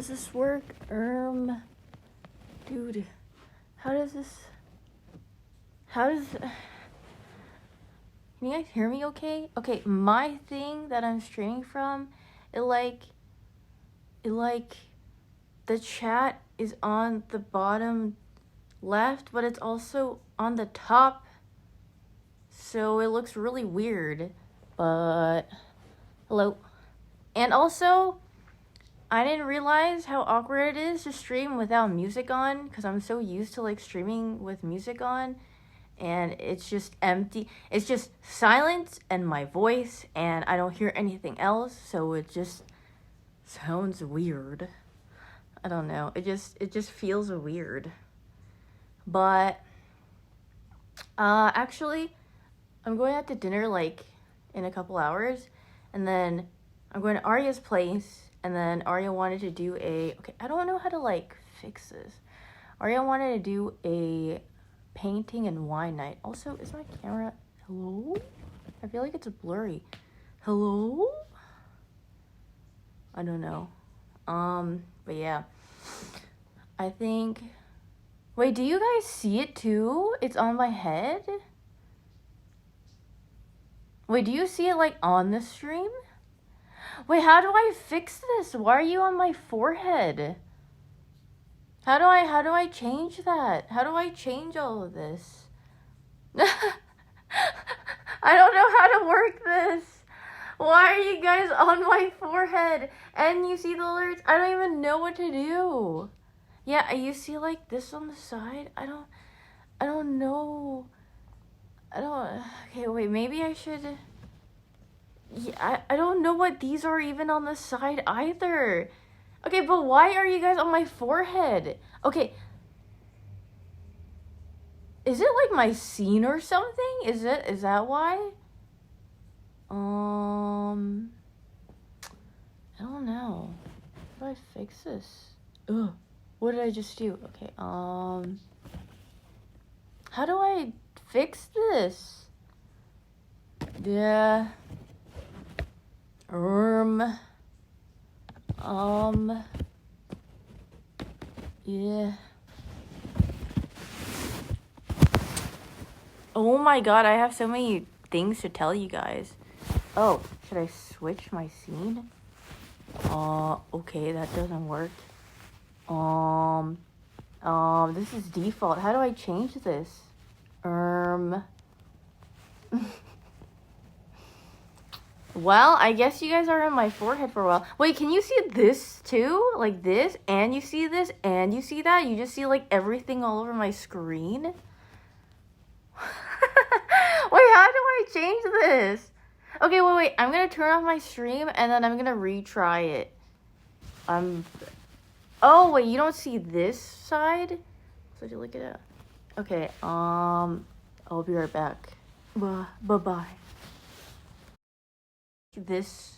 does this work? Dude, how does can you guys hear me okay? Okay, my thing that I'm streaming from, it like, the chat is on the bottom left, but it's also on the top, so it looks really weird, but, hello. And also, I didn't realize how awkward it is to stream without music on, because I'm so used to, like, streaming with music on, and it's just empty. It's just silence and my voice, and I don't hear anything else, so it just sounds weird. I don't know. It just feels weird. But actually, I'm going out to dinner like in a couple hours, and then I'm going to Arya's place, and then Arya wanted to do I don't know how to like fix this. Arya wanted to do a painting and wine night. Also, is my camera, hello? I feel like it's blurry. Hello? I don't know. But yeah. I think, wait, do you guys see it too? It's on my head? Wait, do you see it like on the stream? Wait, how do I fix this? Why are you on my forehead? How do I change that? How do I change all of this? I don't know how to work this. Why are you guys on my forehead? And you see the alerts? I don't even know what to do. Yeah, you see like this on the side? I don't know. Okay, wait, maybe I should. Yeah, I don't know what these are even on the side either. Okay, but why are you guys on my forehead? Okay. Is it like my scene or something? Is that why? I don't know. How do I fix this? Ugh. What did I just do? Okay, how do I fix this? Yeah. Yeah. Oh my god, I have so many things to tell you guys. Oh, should I switch my scene? Okay, that doesn't work. This is default. How do I change this? Well, I guess you guys are on my forehead for a while. Wait, can you see this too? Like this? And you see this? And you see that? You just see like everything all over my screen? Wait, how do I change this? Okay, wait. I'm gonna turn off my stream and then I'm gonna retry it. Oh, wait, you don't see this side? So you look at it. Okay, I'll be right back. Bye-bye. This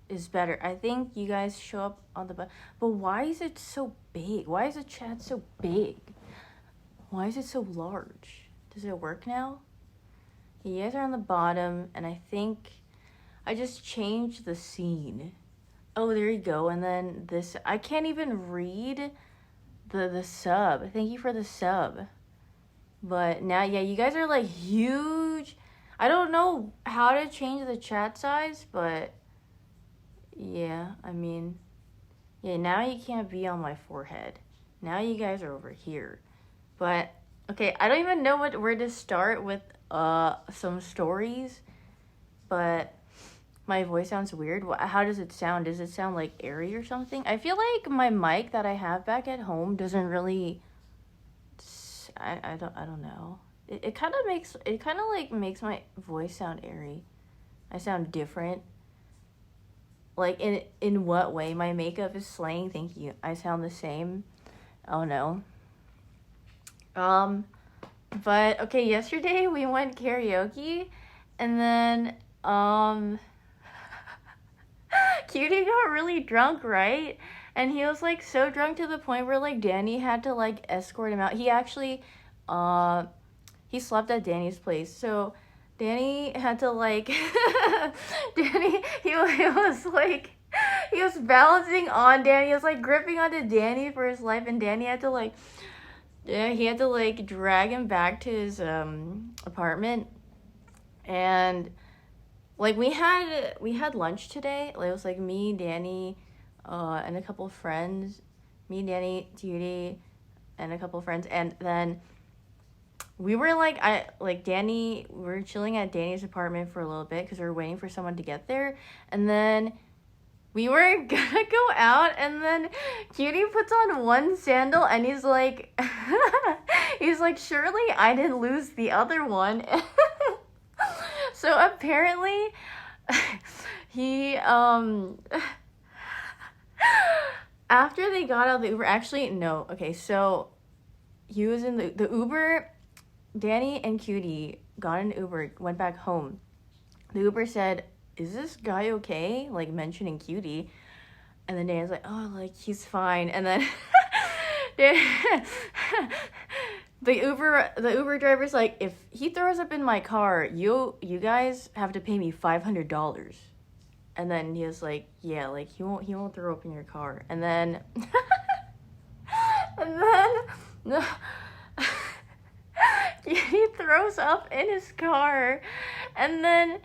is better. I think you guys show up on the button. But why is it so big? Why is the chat so big? Why is it so large? Does it work now? You guys are on the bottom, and I think I just changed the scene. Oh, there you go. And then this, I can't even read the sub. Thank you for the sub. But now, yeah, you guys are like huge. I don't know how to change the chat size, but yeah, I mean, yeah, now you can't be on my forehead. Now you guys are over here. But, okay, I don't even know where to start with some stories, but my voice sounds weird. How does it sound? Does it sound like airy or something? I feel like my mic that I have back at home doesn't really, I don't know. It kind of makes my voice sound airy. I sound different. Like in what way? My makeup is slaying. Thank you. I sound the same. Oh no. But okay, yesterday we went karaoke, and then Cutie got really drunk, right? And he was like so drunk to the point where like Danny had to like escort him out. He actually he slept at Danny's place, so Danny had to like he was like he was balancing on Danny. He was like gripping onto Danny for his life, and Danny had to like, yeah, he had to like drag him back to his apartment, and like we had lunch today. Like, it was like me, Danny, and a couple of friends. Me, Danny, Judy, and a couple of friends, and then we were like, Danny, we were chilling at Danny's apartment for a little bit because we were waiting for someone to get there, and then we were gonna go out, and then Cutie puts on one sandal, and he's like, surely I didn't lose the other one. So apparently, he, after they got out of the Uber, actually, no, okay, so he was in the Uber. Danny and Cutie got an Uber, went back home. The Uber said, "Is this guy okay?" Like, mentioning Cutie. And then Danny's like, "Oh, like, he's fine." And then the Uber driver's like, "If he throws up in my car, you guys have to pay me $500. And then he was like, "Yeah, like, he won't throw up in your car." And then no, he throws up in his car, and then,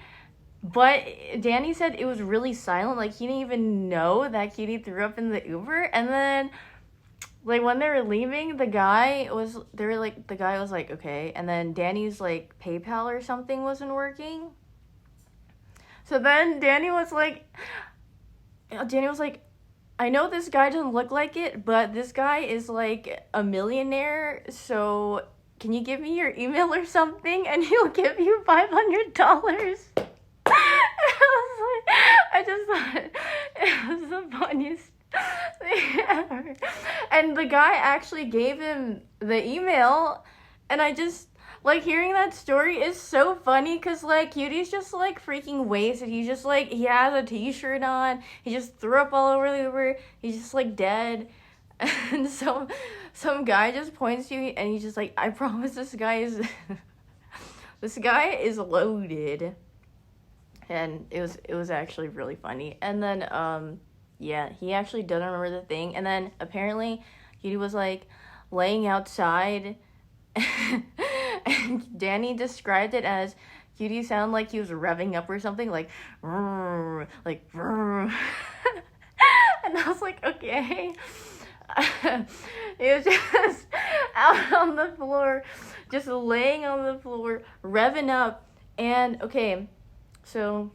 but Danny said it was really silent, like he didn't even know that Cutie threw up in the Uber. And then, like, when they were leaving, the guy was like, okay, and then Danny's like PayPal or something wasn't working. So then Danny was like, "I know this guy doesn't look like it, but this guy is like a millionaire, so can you give me your email or something, and he'll give you $500. I just thought it was the funniest thing ever. And the guy actually gave him the email, and I just, like, hearing that story is so funny, because, like, Cutie's just, like, freaking wasted. He's just, like, he has a t-shirt on, he just threw up all over the Uber, he's just, like, dead. And some guy just points to you, and he's just like, "I promise this guy is this guy is loaded." And it was actually really funny. And then yeah, he actually doesn't remember the thing. And then apparently he was like laying outside, and Danny described it as Cutie sounded like he was revving up or something, like "Rrr," like "Rrr." And I was like, okay. It was just out on the floor, just laying on the floor, revving up. And okay, so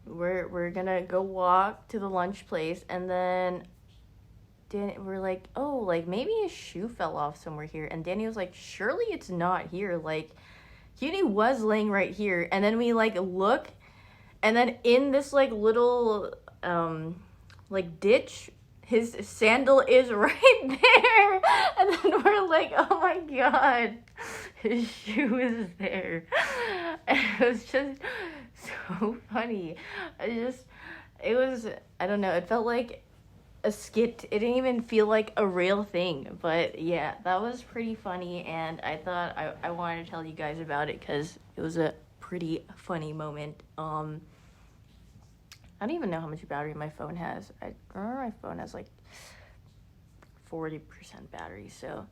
we're gonna go walk to the lunch place, and then we're like, "Oh, like, maybe his shoe fell off somewhere here." And Danny was like, "Surely it's not here, like, Cutie was laying right here." And then we like look, and then in this like little like ditch, his sandal is right there. And then we're like, "Oh my god, his shoe is there." And it was just so funny. I don't know, it felt like a skit. It didn't even feel like a real thing. But yeah, that was pretty funny, and I thought I wanted to tell you guys about it because it was a pretty funny moment. I don't even know how much battery my phone has. I remember my phone has like 40% battery, so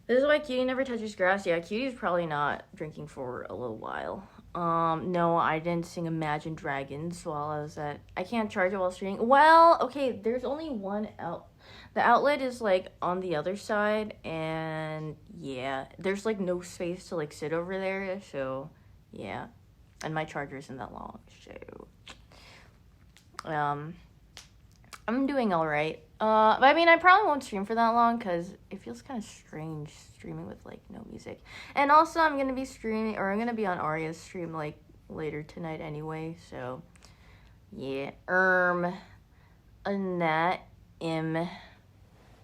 this is why Cutie never touches grass. Yeah, Cutie's probably not drinking for a little while. No, I didn't sing Imagine Dragons while I was I can't charge it while streaming. Well, okay, there's only one the outlet is like on the other side, and yeah, there's like no space to like sit over there, so yeah, and my charger isn't that long, so I'm doing all right. But I mean, I probably won't stream for that long because it feels kind of strange streaming with like no music. And also, I'm gonna be on Arya's stream like later tonight anyway. So yeah. And that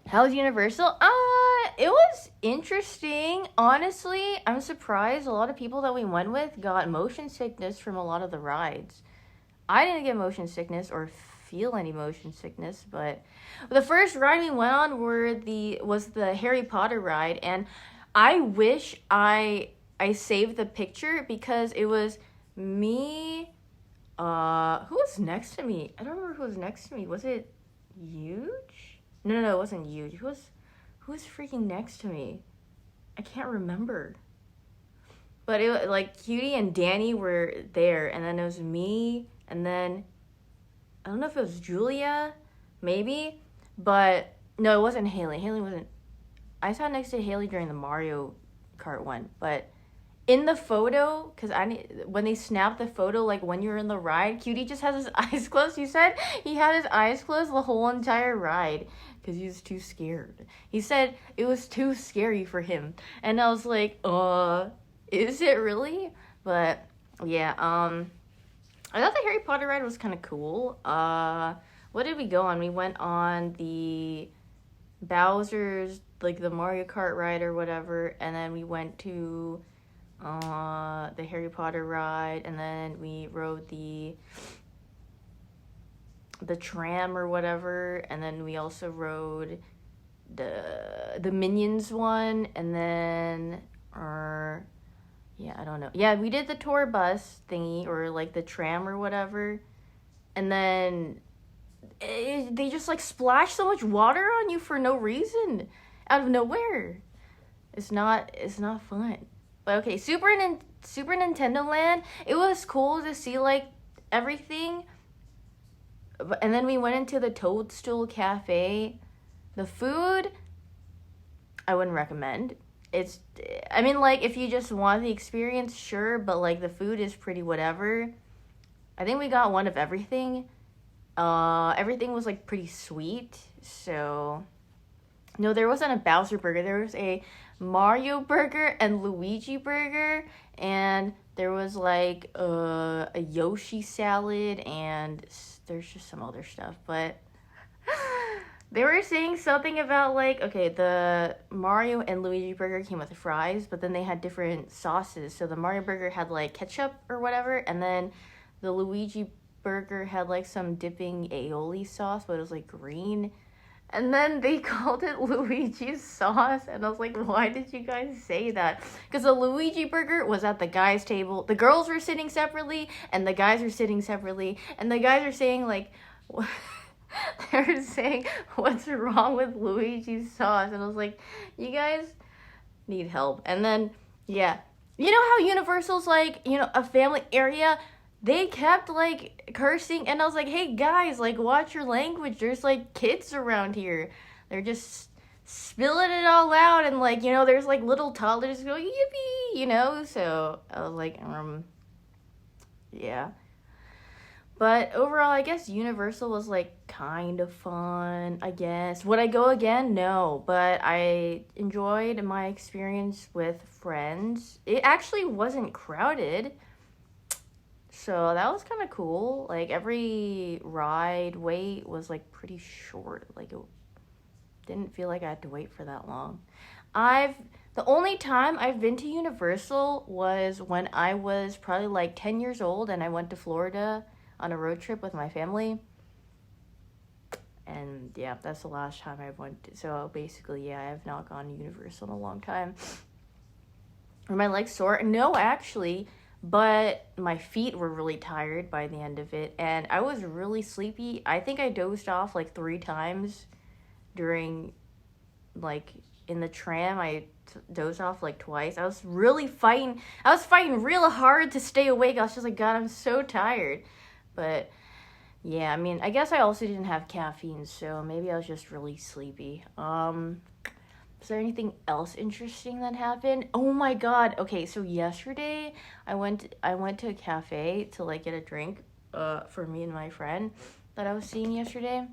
how's Universal? It was interesting. Honestly, I'm surprised a lot of people that we went with got motion sickness from a lot of the rides. I didn't get motion sickness or feel any motion sickness, but the first ride we went on was the Harry Potter ride, and I wish I saved the picture because it was me, who was next to me? I don't remember who was next to me. Was it Huge? No, it wasn't Huge. Who was freaking next to me? I can't remember. But it like Cutie and Danny were there, and then it was me, and then I don't know if it was Julia, maybe, but no, it wasn't Haley. Haley wasn't. I sat next to Haley during the Mario Kart one, but in the photo, because when they snapped the photo, like when you're in the ride, Cutie just has his eyes closed. He said he had his eyes closed the whole entire ride because he was too scared. He said it was too scary for him, and I was like, is it really? But yeah, I thought the Harry Potter ride was kind of cool. What did we go on? We went on the Bowser's, like the Mario Kart ride or whatever, and then we went to the Harry Potter ride, and then we rode the tram or whatever, and then we also rode the Minions one, and then yeah, I don't know. Yeah, we did the tour bus thingy, or like the tram or whatever, and then they just like splash so much water on you for no reason, out of nowhere. It's not fun. But okay, Super Nintendo Land, it was cool to see like everything. And then we went into the Toadstool Cafe. The food, I wouldn't recommend. I mean, like, if you just want the experience, sure, but like the food is pretty whatever. I think we got one of everything. Everything was like pretty sweet. So no, there wasn't a Bowser burger. There was a Mario burger and Luigi burger, and there was like a Yoshi salad, and there's just some other stuff, but they were saying something about like, okay, the Mario and Luigi burger came with fries, but then they had different sauces. So the Mario burger had like ketchup or whatever, and then the Luigi burger had like some dipping aioli sauce, but it was like green. And then they called it Luigi's sauce, and I was like, why did you guys say that? Because the Luigi burger was at the guys' table. The girls were sitting separately, and the guys were sitting separately, and the guys are saying like, they were saying, what's wrong with Luigi's sauce? And I was like, you guys need help. And then, yeah, you know how Universal's like, you know, a family area? They kept like cursing, and I was like, hey guys, like, watch your language. There's like kids around here. They're just spilling it all out, and like, you know, there's like little toddlers going yippee, you know. So I was like, yeah. But overall, I guess Universal was like kind of fun, I guess. Would I go again? No, but I enjoyed my experience with friends. It actually wasn't crowded. So that was kind of cool. Like, every ride wait was like pretty short. Like, it didn't feel like I had to wait for that long. The only time I've been to Universal was when I was probably like 10 years old, and I went to Florida on a road trip with my family. And yeah, that's the last time I went to. So basically, yeah, I have not gone to Universal in a long time. Were my legs sore? No, actually. But my feet were really tired by the end of it, and I was really sleepy. I think I dozed off like 3 times during, like, in the tram. I dozed off like twice. I was fighting real hard to stay awake. I was just like, God, I'm so tired. But yeah, I mean, I guess I also didn't have caffeine, so maybe I was just really sleepy. Is there anything else interesting that happened? Oh my God. Okay, so yesterday I went to a cafe to like get a drink for me and my friend that I was seeing yesterday.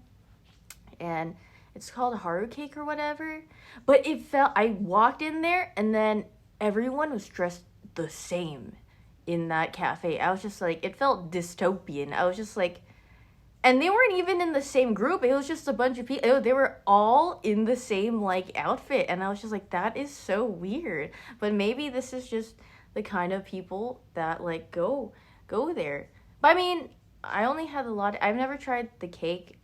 And it's called Haru Cake or whatever. But I walked in there, and then everyone was dressed the same in that cafe. I was just like, it felt dystopian. I was just like, and they weren't even in the same group. It was just a bunch of people. They were all in the same, like, outfit. And I was just like, that is so weird. But maybe this is just the kind of people that, like, go there. But, I mean, I only had I've never tried the cake.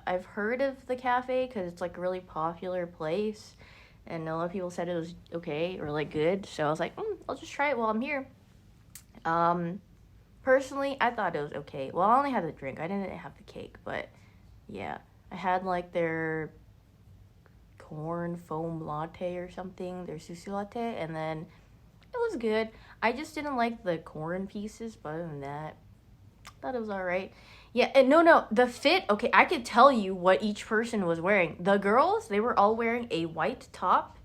I've heard of the cafe because it's, like, a really popular place. And a lot of people said it was okay or, like, good. So I was like, I'll just try it while I'm here. personally, I thought it was okay. Well, I only had the drink. I didn't have the cake, but yeah. I had like their corn foam latte or something, their sushi latte, and then it was good. I just didn't like the corn pieces, but other than that, I thought it was alright. Yeah, and no, the fit, okay, I could tell you what each person was wearing. The girls, they were all wearing a white top,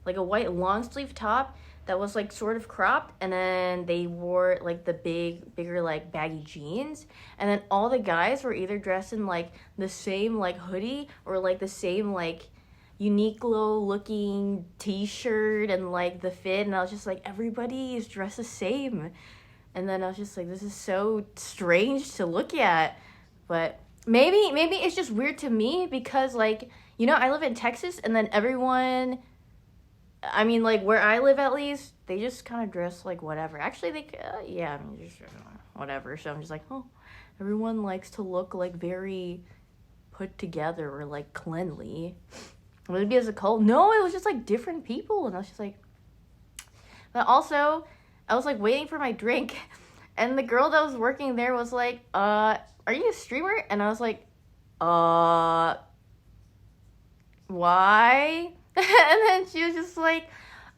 like a white long sleeve top that was like sort of cropped, and then they wore like the bigger like baggy jeans, and then all the guys were either dressed in like the same like hoodie or like the same like Uniqlo looking t-shirt and like the fit, and I was just like, everybody is dressed the same. And then I was just like, this is so strange to look at. But maybe it's just weird to me because, like, you know, I live in Texas, and then everyone, I mean, like, where I live at least, they just kind of dress like whatever. Actually, yeah, I mean, just whatever. So I'm just like, oh, everyone likes to look, like, very put together or, like, cleanly. Maybe as a cult. No, it was just, like, different people. And I was just like, but also, I was like waiting for my drink, and the girl that was working there was like, are you a streamer? And I was like, why? And then she was just like,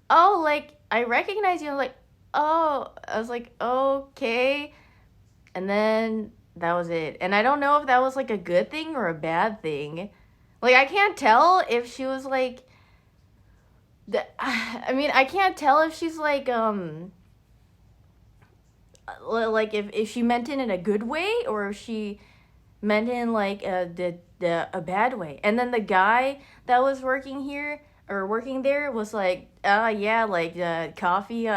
oh, like, I recognize you. I was like, oh, I was like, okay. And then that was it. And I don't know if that was like a good thing or a bad thing. Like, I can't tell if she was like, I mean, I can't tell if she's like if she meant it in a good way or if she meant it in like a bad way. And then the guy that was working there was like, yeah, like coffee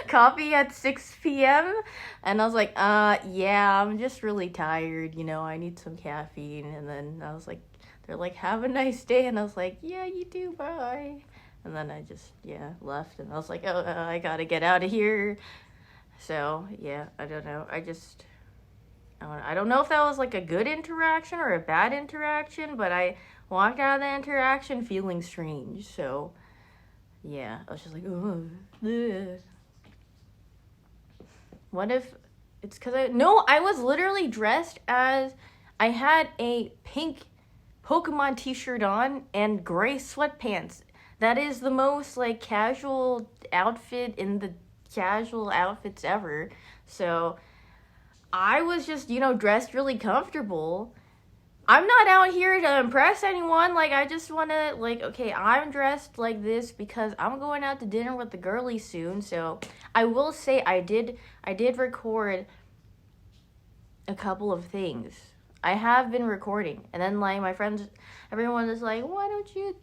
coffee at 6 p.m. And I was like, yeah, I'm just really tired, you know, I need some caffeine. And then I was like, they're like, have a nice day. And I was like, yeah, you too, bye. And then I just, left. And I was like, oh, I gotta get out of here. So, yeah, I don't know. I don't know if that was like a good interaction or a bad interaction, but I walked out of the interaction feeling strange. So, yeah, I was just like, ugh. What if it's because I was literally dressed as, I had a pink Pokemon t-shirt on and gray sweatpants. That is the most like casual outfit in the casual outfits ever. So I was just, dressed really comfortable. I'm not out here to impress anyone. Like, I just want to, like, okay, I'm dressed like this because I'm going out to dinner with the girlies soon. So I will say I did record a couple of things. I have been recording, and then like my friends, everyone is like, why don't you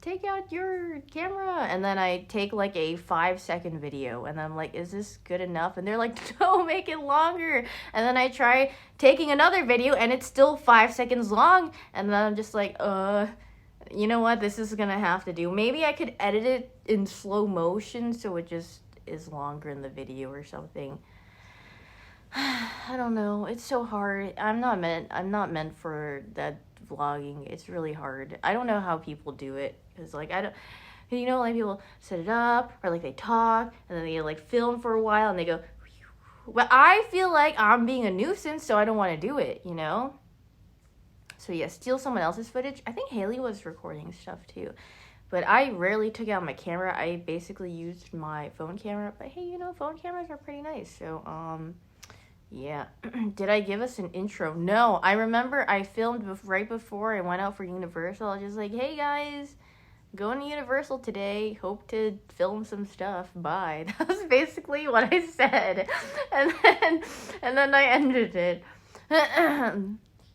take out your camera? And then I take like a 5-second video, and I'm like, is this good enough? And they're like, no, make it longer. And then I try taking another video, and it's still 5 seconds long, and then I'm just like, you know what, this is gonna have to do. Maybe I could edit it in slow motion so it just is longer in the video or something. I don't know. It's so hard. I'm not meant for that vlogging. It's really hard. I don't know how people do it, because like I don't, like people set it up or like they talk and then they like film for a while and they go. But I feel like I'm being a nuisance, so I don't want to do it. So yeah, steal someone else's footage. I think Haley was recording stuff too, but I rarely took out my camera. I basically used my phone camera. But hey, phone cameras are pretty nice. So yeah. Did I give us an intro? No. I remember I filmed right before I went out for Universal. I was just like, hey guys, going to Universal today. Hope to film some stuff. Bye. That was basically what I said. And then I ended it.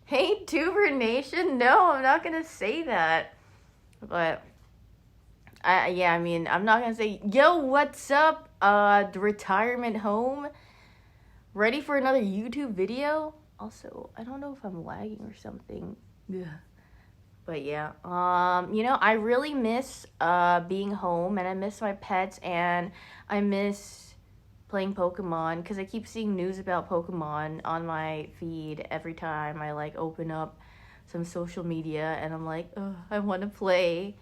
Hey, Tuber Nation. No, I'm not going to say that. But I'm not going to say, yo, what's up? The retirement home. Ready for another YouTube video? Also, I don't know if I'm lagging or something. Yeah. But yeah, I really miss being home, and I miss my pets, and I miss playing Pokemon, because I keep seeing news about Pokemon on my feed every time I like open up some social media, and I'm like, oh, I want to play.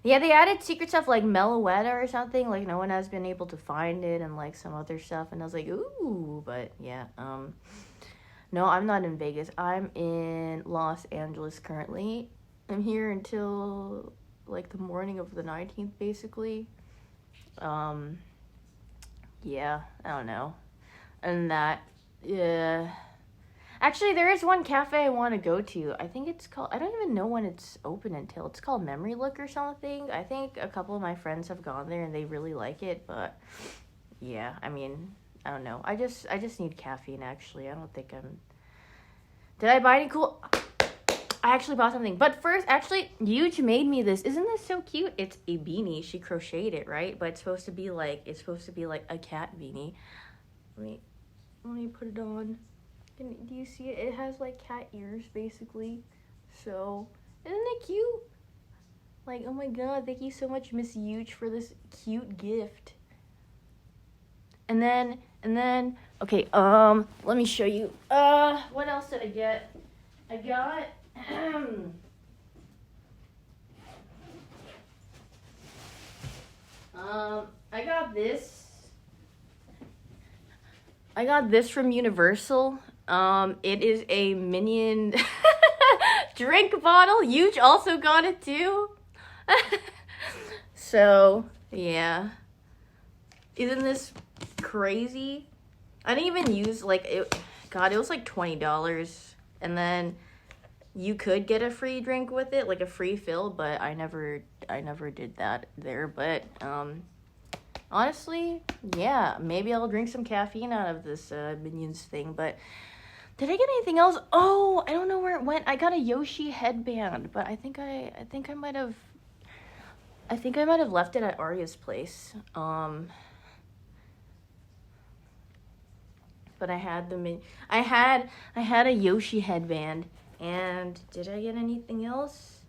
Yeah, they added secret stuff like Meloetta or something. Like no one has been able to find it, and like some other stuff. And I was like, ooh, but yeah. No, I'm not in Vegas. I'm in Los Angeles currently. I'm here until like the morning of the 19th, basically. Yeah, I don't know. And that, yeah. Actually, there is one cafe I want to go to. I think it's called, I don't even know when it's open until. It's called Memory Look or something. I think a couple of my friends have gone there and they really like it, but yeah, I mean, I don't know. I just need caffeine, actually. I don't think I'm... Did I buy any cool... I actually bought something. But first, actually, Yuge made me this. Isn't this so cute? It's a beanie. She crocheted it, right? But it's supposed to be like a cat beanie. Let me put it on. Do you see it? It has like cat ears, basically. So, isn't it cute? Like, oh my god, thank you so much, Miss Yuge, for this cute gift. And then, okay, let me show you. What else did I get? I got, I got this. I got this from Universal. It is a Minion drink bottle. Yuge also got it too. So, yeah. Isn't this crazy? I didn't even use, like, it. God, it was like $20. And then you could get a free drink with it, like a free fill, but I never did that there. But, honestly, yeah, maybe I'll drink some caffeine out of this Minions thing. But did I get anything else? Oh, I don't know where it went. I got a Yoshi headband, but I think I might have left it at Arya's place. But I had I had a Yoshi headband. And did I get anything else?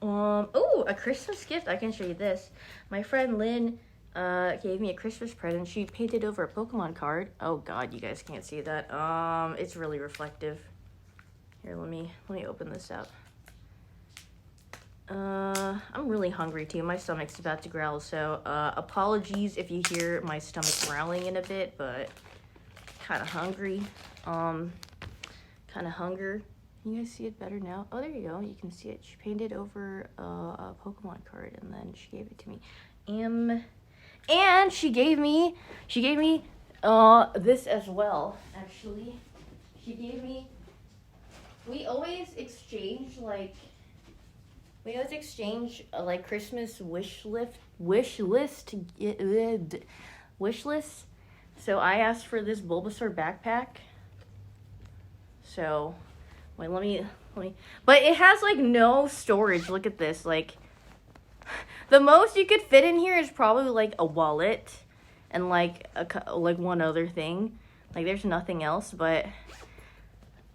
Oh, a Christmas gift. I can show you this. My friend Lynn gave me a Christmas present. She painted over a Pokemon card. Oh god, you guys can't see that. It's really reflective. Here, let me open this up. I'm really hungry too. My stomach's about to growl, so apologies if you hear my stomach growling in a bit, but kind of hungry. Kind of hunger. Can you guys see it better now? Oh, there you go. You can see it. She painted over a Pokemon card, and then she gave it to me. And she gave me this as well. Actually, she gave me. We always exchange like Christmas wish list. So I asked for this Bulbasaur backpack. So, wait, let me. But it has like no storage. Look at this. Like, the most you could fit in here is probably like a wallet and like one other thing. Like, there's nothing else. But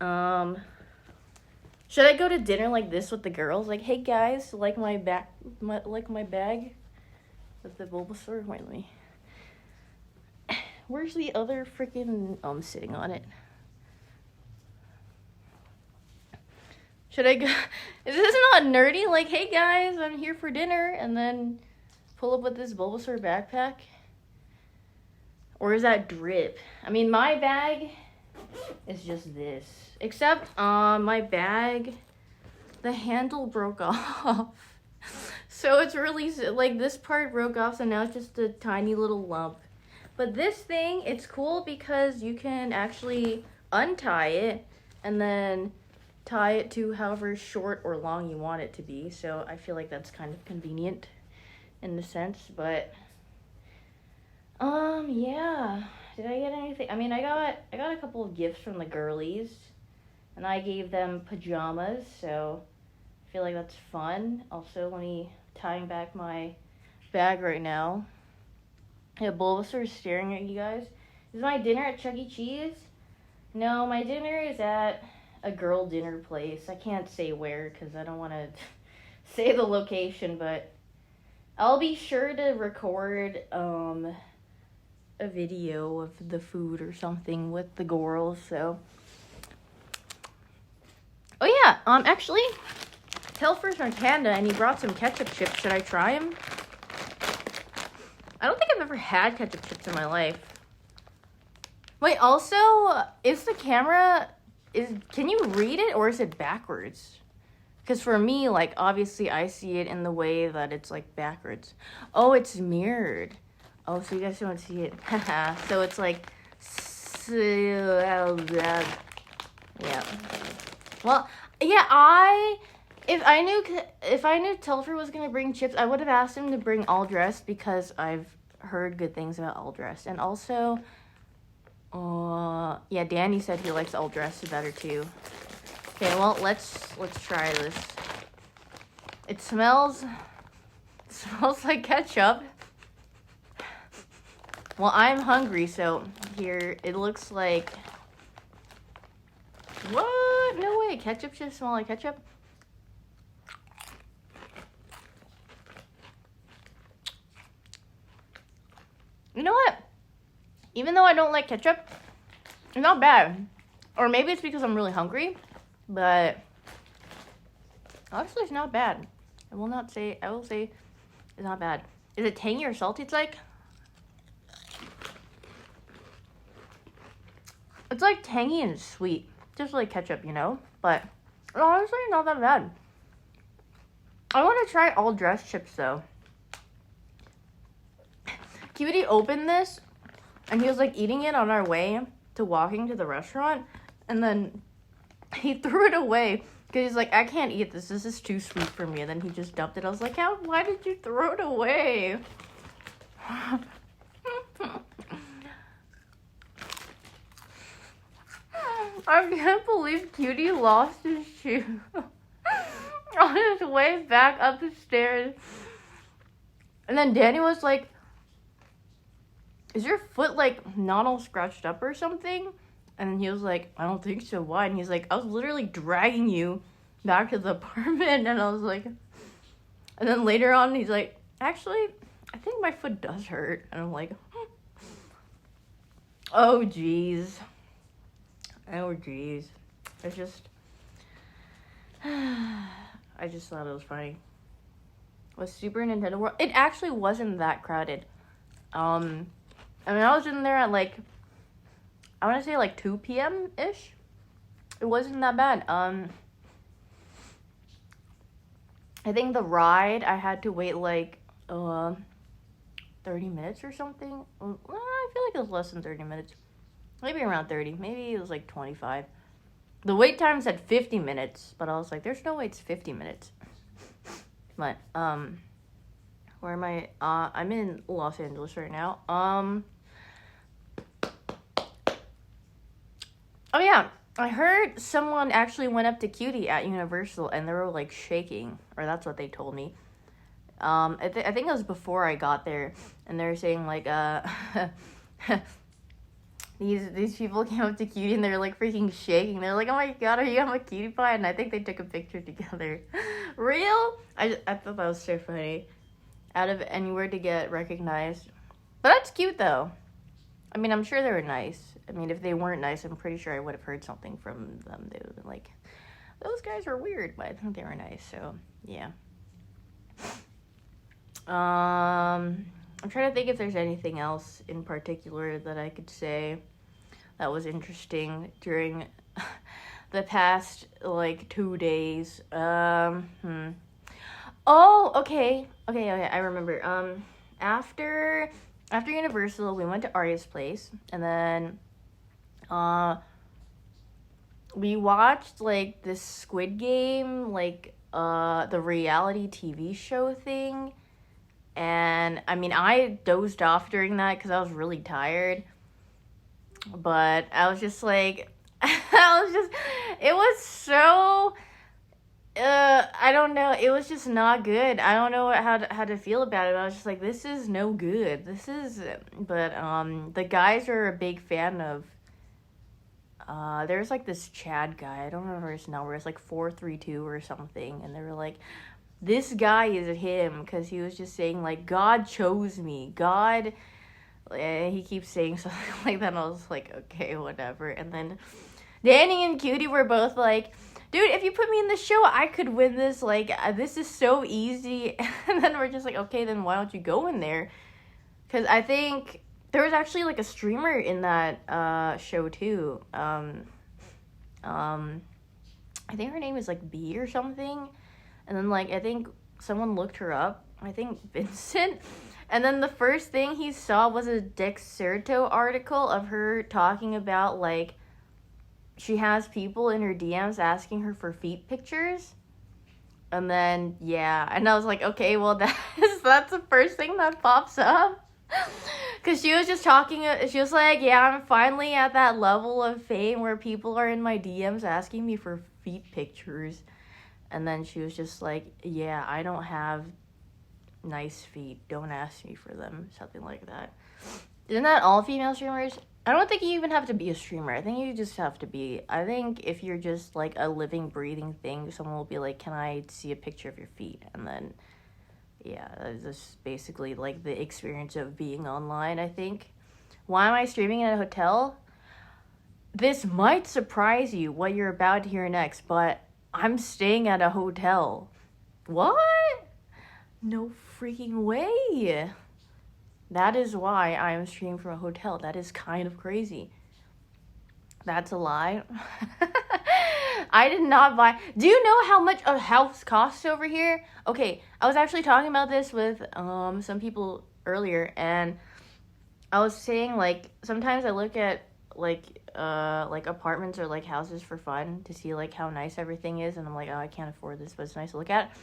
should I go to dinner like this with the girls? Like, hey guys, like my bag with the Bulbasaur. Wait, let me. Where's the other freaking? Oh, I'm sitting on it. Should I go? Is this not nerdy? Like, hey guys, I'm here for dinner, and then pull up with this Bulbasaur backpack? Or is that drip? I mean, my bag is just this. Except, my bag, the handle broke off. So it's really, like, this part broke off, so now it's just a tiny little lump. But this thing, it's cool because you can actually untie it and then tie it to however short or long you want it to be. So I feel like that's kind of convenient in the sense. But yeah. Did I get anything? I mean, I got a couple of gifts from the girlies, and I gave them pajamas, so I feel like that's fun. Also, let me tying back my bag right now. Yeah, Bulbasaur is staring at you guys. Is my dinner at Chuck E. Cheese? No, my dinner is at a girl dinner place. I can't say where because I don't want to say the location, but I'll be sure to record a video of the food or something with the girls. So, oh yeah, actually, Telfer's from Canada, and he brought some ketchup chips. Should I try them? I don't think I've ever had ketchup chips in my life. Wait, also, is the camera, can you read it, or is it backwards? Because for me, like, obviously I see it in the way that it's, like, backwards. Oh, it's mirrored. Oh, so you guys don't see it. Haha. So it's like, yeah. Well, yeah, if I knew Telfer was gonna bring chips, I would have asked him to bring all dressed, because I've heard good things about all dressed. And also, yeah, Danny said he likes all dressed better too. Okay, well, let's try this. It smells like ketchup. Well, I'm hungry, so here, it looks like... What? No way, ketchup chips smell like ketchup? You know what? Even though I don't like ketchup, it's not bad. Or maybe it's because I'm really hungry, but honestly, it's not bad. I will say it's not bad. Is it tangy or salty? It's like tangy and sweet. Just like ketchup, you know? But honestly, not that bad. I want to try all dressed chips though. Cutie opened this, and he was like eating it on our way to walking to the restaurant, and then he threw it away because he's like, I can't eat this. This is too sweet for me. And then he just dumped it. I was like, why did you throw it away? I can't believe Cutie lost his shoe on his way back up the stairs. And then Danny was like, is your foot like not all scratched up or something? And he was like, I don't think so. Why? And he's like, I was literally dragging you back to the apartment. And I was like, and then later on, he's like, actually, I think my foot does hurt. And I'm like, oh, jeez. Oh, jeez. It's just, I just thought it was funny. Was Super Nintendo World? It actually wasn't that crowded. I mean, I was in there at like, I want to say like 2 p.m.-ish. It wasn't that bad. I think the ride, I had to wait like 30 minutes or something. Well, I feel like it was less than 30 minutes. Maybe around 30. Maybe it was like 25. The wait time said 50 minutes, but I was like, there's no way it's 50 minutes. But, where am I? I'm in Los Angeles right now. Oh yeah, I heard someone actually went up to Cutie at Universal and they were like shaking, or that's what they told me. I think it was before I got there, and they were saying like, these people came up to Cutie and they were like freaking shaking. They're like, oh my god, are you on my cutie pie? And I think they took a picture together. Real? I thought that was so funny. Out of anywhere to get recognized. But that's cute though. I mean, I'm sure they were nice. I mean, if they weren't nice, I'm pretty sure I would have heard something from them. They would have been like, those guys were weird, but I think they were nice, so yeah. I'm trying to think if there's anything else in particular that I could say that was interesting during the past, like, 2 days. Oh, okay, I remember. After Universal, we went to Arya's place, and then, we watched, like, this Squid Game, like, the reality TV show thing, and, I mean, I dozed off during that because I was really tired, but I was just, like, it was so... I don't know. It was just not good. I don't know how to feel about it. I was just like, this is no good. But the guys are a big fan of. There's like this Chad guy. I don't remember his number. It's like 432 or something. And they were like, this guy is him, because he was just saying like, God chose me. God. And he keeps saying something like that. And I was like, okay, whatever. And then Danny and Cutie were both like, dude, if you put me in the show, I could win this. Like, this is so easy. And then we're just like, okay, then why don't you go in there? Because I think there was actually, like, a streamer in that show, too. I think her name is, like, B or something. And then, like, I think someone looked her up. I think Vincent. And then the first thing he saw was a Dexerto article of her talking about, like, she has people in her DMs asking her for feet pictures. And then, yeah. And I was like, okay, well, that's the first thing that pops up. Because she was just talking, she was like, yeah, I'm finally at that level of fame where people are in my DMs asking me for feet pictures. And then she was just like, yeah, I don't have nice feet. Don't ask me for them. Something like that. Isn't that all female streamers? I don't think you even have to be a streamer. I think you just have to be, I think if you're just like a living, breathing thing, someone will be like, can I see a picture of your feet? And then, yeah, that's just basically like the experience of being online, I think. Why am I streaming in a hotel? This might surprise you what you're about to hear next, but I'm staying at a hotel. What? No freaking way. That is why I am streaming from a hotel. That is kind of crazy. That's a lie. I did not buy... Do you know how much a house costs over here? Okay, I was actually talking about this with some people earlier, and I was saying, like, sometimes I look at, like apartments or, like, houses for fun to see, like, how nice everything is, and I'm like, oh, I can't afford this, but it's nice to look at.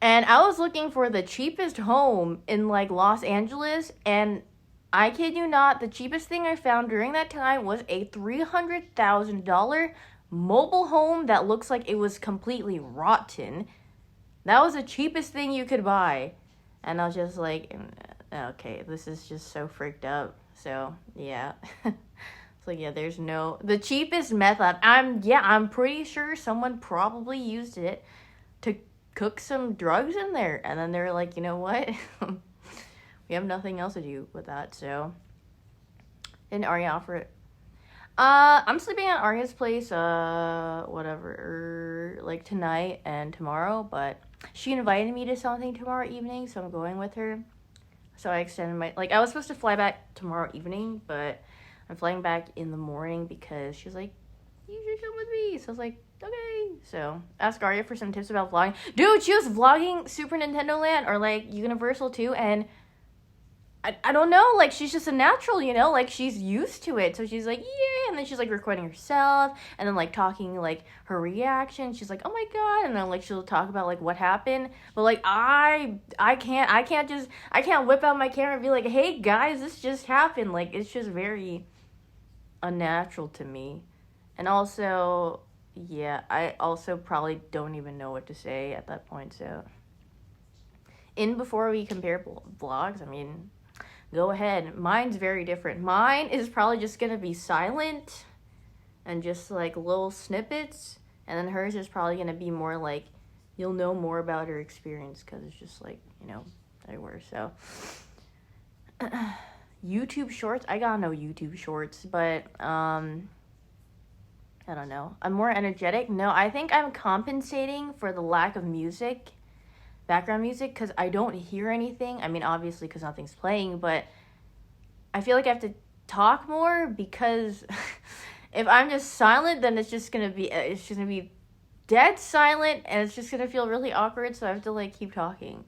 And I was looking for the cheapest home in, like, Los Angeles, and I kid you not, the cheapest thing I found during that time was a $300,000 mobile home that looks like it was completely rotten. That was the cheapest thing you could buy. And I was just like, okay, this is just so freaked up. So, yeah. So, yeah, there's no... The cheapest method, I'm pretty sure someone probably used it to cook some drugs in there, and then they're like, you know what, we have nothing else to do with that. So didn't Arya offer it? I'm sleeping at Arya's place like tonight and tomorrow, but she invited me to something tomorrow evening, so I'm going with her. So I extended my, like, I was supposed to fly back tomorrow evening, but I'm flying back in the morning because she was like, you should come with me. So I was like, okay. So ask Arya for some tips about vlogging. Dude, she was vlogging Super Nintendo Land or, like, Universal too, and I don't know, like, she's just a natural, you know, like, she's used to it. So she's like, yeah, and then she's, like, recording herself, and then, like, talking, like, her reaction. She's like, oh my god, and then, like, she'll talk about, like, what happened. But, like, I can't whip out my camera and be like, hey guys, this just happened. Like, it's just very unnatural to me. And also, yeah, I also probably don't even know what to say at that point. So before we compare vlogs, I mean, go ahead. Mine's very different. Mine is probably just gonna be silent and just, like, little snippets, and then hers is probably gonna be more like, you'll know more about her experience because it's just, like, you know, everywhere. So YouTube shorts, I got no YouTube shorts, but I don't know. I'm more energetic. No, I think I'm compensating for the lack of music, background music, because I don't hear anything. I mean, obviously, because nothing's playing, but I feel like I have to talk more because if I'm just silent, then it's just gonna be dead silent, and it's just gonna feel really awkward, so I have to, like, keep talking.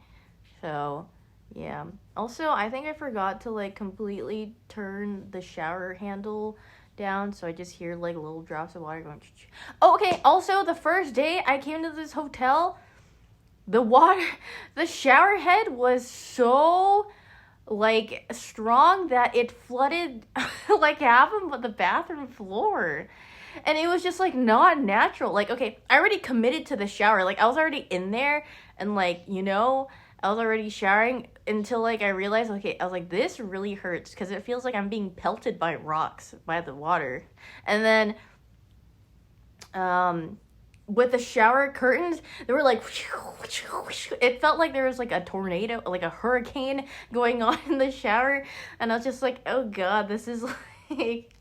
So, yeah. Also, I think I forgot to, like, completely turn the shower handle down, so I just hear, like, little drops of water going. Oh, okay. Also, the first day I came to this hotel, the shower head was so, like, strong that it flooded like half of the bathroom floor, and it was just, like, not natural. Like, okay, I already committed to the shower. Like, I was already in there, and, like, you know, I was already showering until, like, I realized, okay, I was like, this really hurts because it feels like I'm being pelted by rocks by the water. And then with the shower curtains, they were like, it felt like there was, like, a tornado, like a hurricane going on in the shower. And I was just like, oh god, this is, like,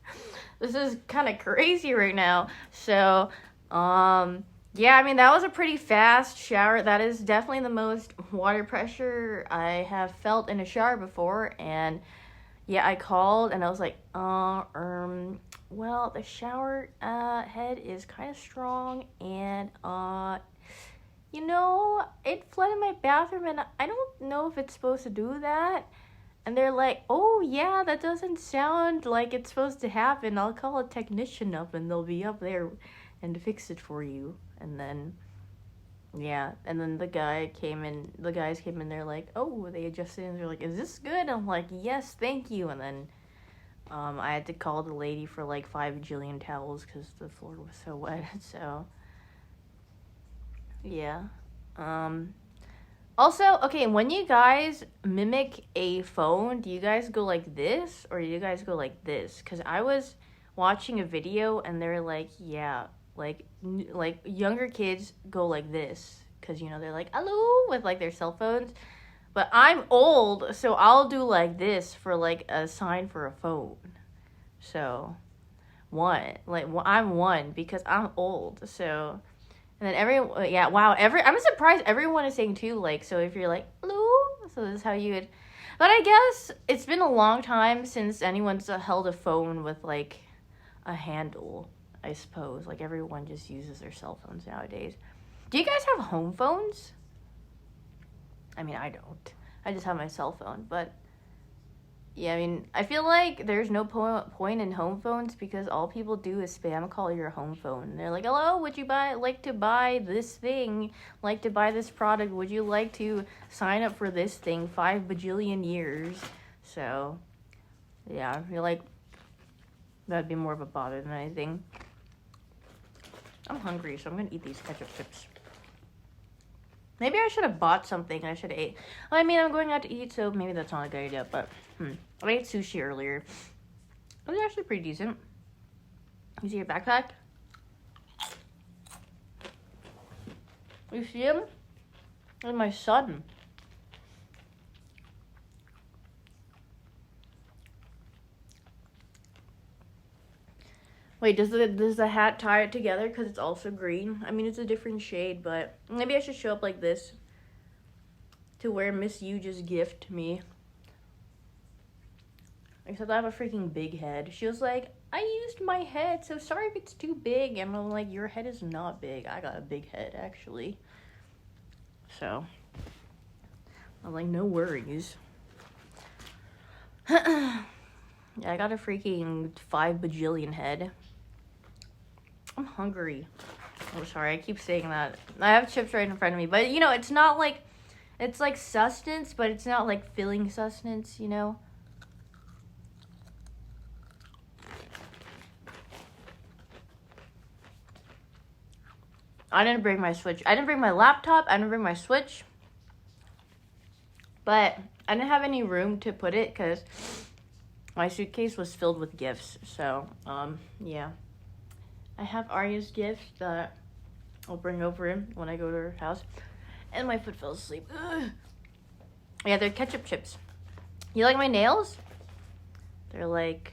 this is kind of crazy right now. So Yeah, I mean, that was a pretty fast shower. That is definitely the most water pressure I have felt in a shower before. And yeah, I called and I was like, well, the shower head is kind of strong, and it flooded my bathroom, and I don't know if it's supposed to do that. And they're like, oh yeah, that doesn't sound like it's supposed to happen. I'll call a technician up and they'll be up there and fix it for you. And then yeah, and then the guys came in, they're like, oh, they adjusted and they're like, is this good? I'm like, yes, thank you. And then I had to call the lady for like 5 bajillion towels because the floor was so wet. So yeah. Also, okay, when you guys mimic a phone, do you guys go like this or do you guys go like this? Because I was watching a video and they're like, yeah, like younger kids go like this because, they're like, hello, with like their cell phones. But I'm old, so I'll do like this for like a sign for a phone. So, I'm one because I'm old, so... And then I'm surprised everyone is saying too, like, so if you're like, hello, so this is how you would, but I guess it's been a long time since anyone's held a phone with, like, a handle, I suppose. Like, everyone just uses their cell phones nowadays. Do you guys have home phones? I mean, I don't. I just have my cell phone, but... Yeah, I mean, I feel like there's no point in home phones because all people do is spam call your home phone. They're like, hello, would you like to buy this thing? Like to buy this product? Would you like to sign up for this thing? 5 bajillion years. So, yeah, I feel like that'd be more of a bother than anything. I'm hungry, so I'm going to eat these ketchup chips. Maybe I should have bought something I should have ate. Well, I mean, I'm going out to eat, so maybe that's not a good idea, but I ate sushi earlier. It was actually pretty decent. You see your backpack? You see him? That's my son. Wait, does the hat tie it together because it's also green? I mean, it's a different shade, but maybe I should show up like this to wear Miss You just gift me. Except I have a freaking big head. She was like, I used my head, so sorry if it's too big. And I'm like, your head is not big. I got a big head, actually. So, I'm like, no worries. Yeah, I got a freaking 5 bajillion head. I'm hungry. Oh, sorry, I keep saying that. I have chips right in front of me. But, it's not like... It's like sustenance, but it's not like filling sustenance, I didn't bring my Switch. I didn't bring my laptop. I didn't bring my Switch. But I didn't have any room to put it because my suitcase was filled with gifts. So, yeah. I have Arya's gifts that I'll bring over when I go to her house. And my foot fell asleep. Ugh. Yeah, they're ketchup chips. You like my nails? They're like...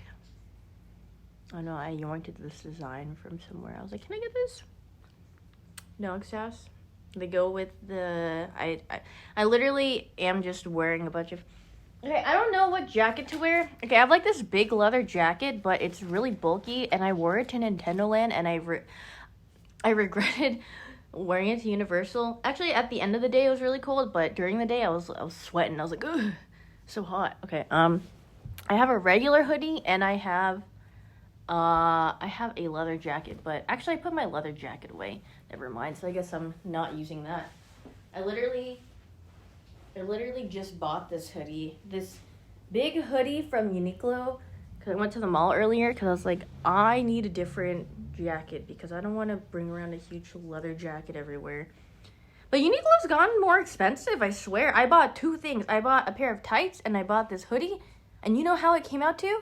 I know, I yoinked this design from somewhere. I was like, can I get this? Dog sass. They go with the... I literally am just wearing a bunch of... Okay, I don't know what jacket to wear. Okay, I have like this big leather jacket, but it's really bulky, and I wore it to Nintendo Land, and I regretted wearing it to Universal. Actually, at the end of the day, it was really cold, but during the day, I was sweating. I was like, ugh, so hot. Okay, I have a regular hoodie, and I have a leather jacket, but actually, I put my leather jacket away. Never mind, so I guess I'm not using that. I literally just bought this hoodie, this big hoodie from Uniqlo, because I went to the mall earlier, because I was like, I need a different jacket, because I don't want to bring around a huge leather jacket everywhere. But Uniqlo's gotten more expensive, I swear. I bought two things. I bought a pair of tights, and I bought this hoodie, and you know how it came out to?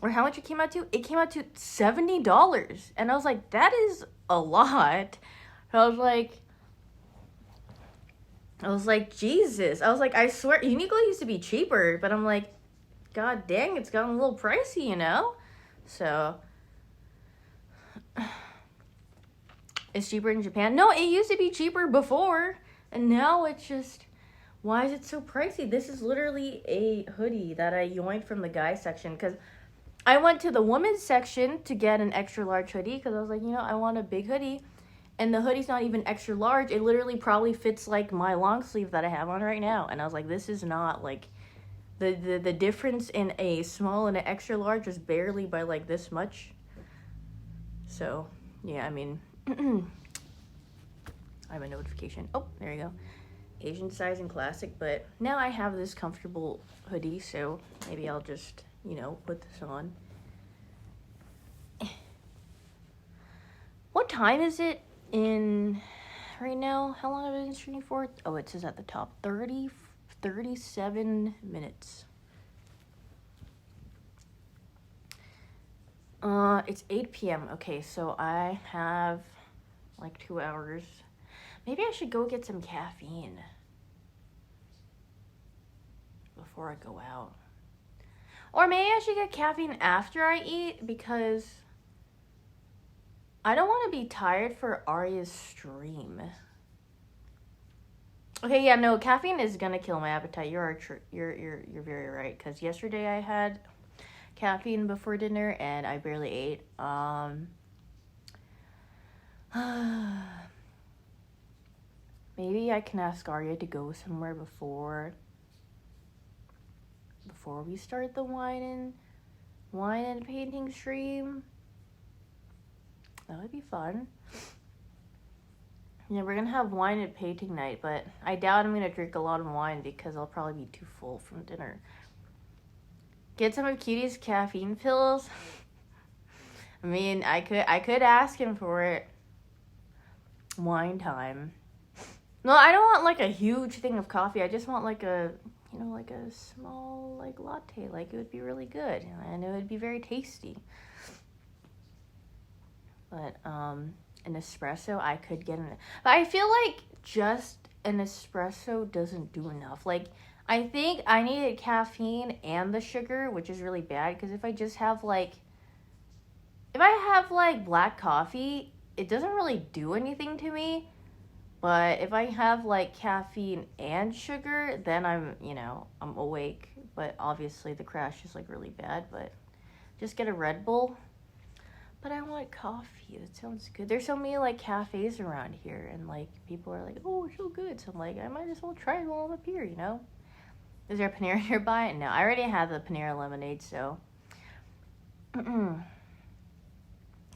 Or how much it came out to? It came out to $70, and I was like, that is a lot. So I was like, Jesus. I was like, I swear, Uniqlo used to be cheaper, but I'm like, God dang, it's gotten a little pricey, So, It's cheaper in Japan. No, it used to be cheaper before. And now it's just, why is it so pricey? This is literally a hoodie that I yoinked from the guy section. Because I went to the women's section to get an extra large hoodie. Because I was like, you know, I want a big hoodie. And the hoodie's not even extra large. It literally probably fits like my long sleeve that I have on right now. And I was like, this is not like, the difference in a small and an extra large was barely by like this much. So, yeah, I mean, I have a notification. Oh, there you go. Asian size and classic, but now I have this comfortable hoodie, so maybe I'll just, you know, put this on. What time is it in right now? How long have I been streaming for? Oh, it says at the top 37 minutes. It's 8 p.m. Okay, so I have like 2 hours. Maybe I should go get some caffeine before I go out. Or maybe I should get caffeine after I eat, because I don't want to be tired for Arya's stream. Okay, yeah, no, caffeine is gonna kill my appetite. You're very right, because yesterday I had caffeine before dinner and I barely ate. Maybe I can ask Arya to go somewhere before we start the wine and painting stream. That would be fun. Yeah, we're gonna have wine and painting night, but I doubt I'm gonna drink a lot of wine because I'll probably be too full from dinner. Get some of Cutie's caffeine pills. I mean, I could ask him for it. Wine time. No, I don't want like a huge thing of coffee. I just want like a, you know, like a small like latte. Like, it would be really good, and it would be very tasty. But an espresso, I could get but I feel like just an espresso doesn't do enough. Like, I think I needed caffeine and the sugar, which is really bad, because if I have like black coffee, it doesn't really do anything to me. But if I have like caffeine and sugar, then I'm awake. But obviously the crash is like really bad, but just get a Red Bull. But I want coffee. That sounds good. There's so many like cafes around here, and like people are like, oh, it's so good. So I'm like, I might as well try it while I'm up here, you know? Is there a Panera nearby? No, I already have the Panera lemonade, so.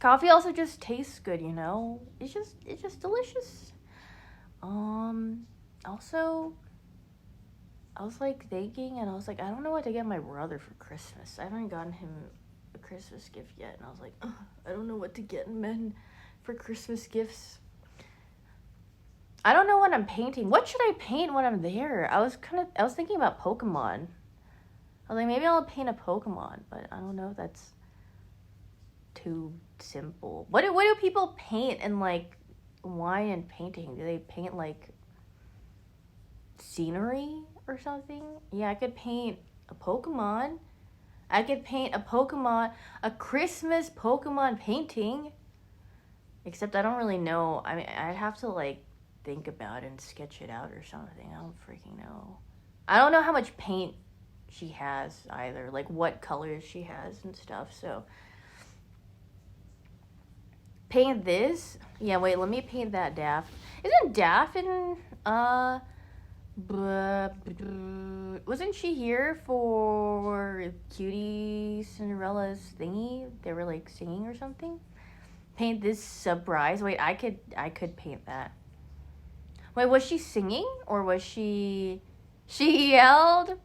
Coffee also just tastes good, you know? It's just delicious. Also, I was like thinking, and I was like, I don't know what to get my brother for Christmas. I haven't gotten him a Christmas gift yet, and I was like, I don't know what to get men for Christmas gifts. I don't know what I'm painting. What should I paint when I'm there? I was thinking about Pokemon. I was like, maybe I'll paint a Pokemon, but I don't know if that's too simple. What do people paint in like wine and painting? Do they paint like scenery or something? Yeah, I could paint a Pokemon. I could paint a Christmas Pokemon painting. Except I don't really know. I mean, I'd have to like think about it and sketch it out or something. I don't freaking know. I don't know how much paint she has either. Like what colors she has and stuff. So paint this. Yeah, wait, let me paint that Daff. Isn't Daff in wasn't she here for Cutie Cinderella's thingy? They were like singing or something. Paint this surprise. Wait, I could paint that. Wait, was she singing or was she yelled?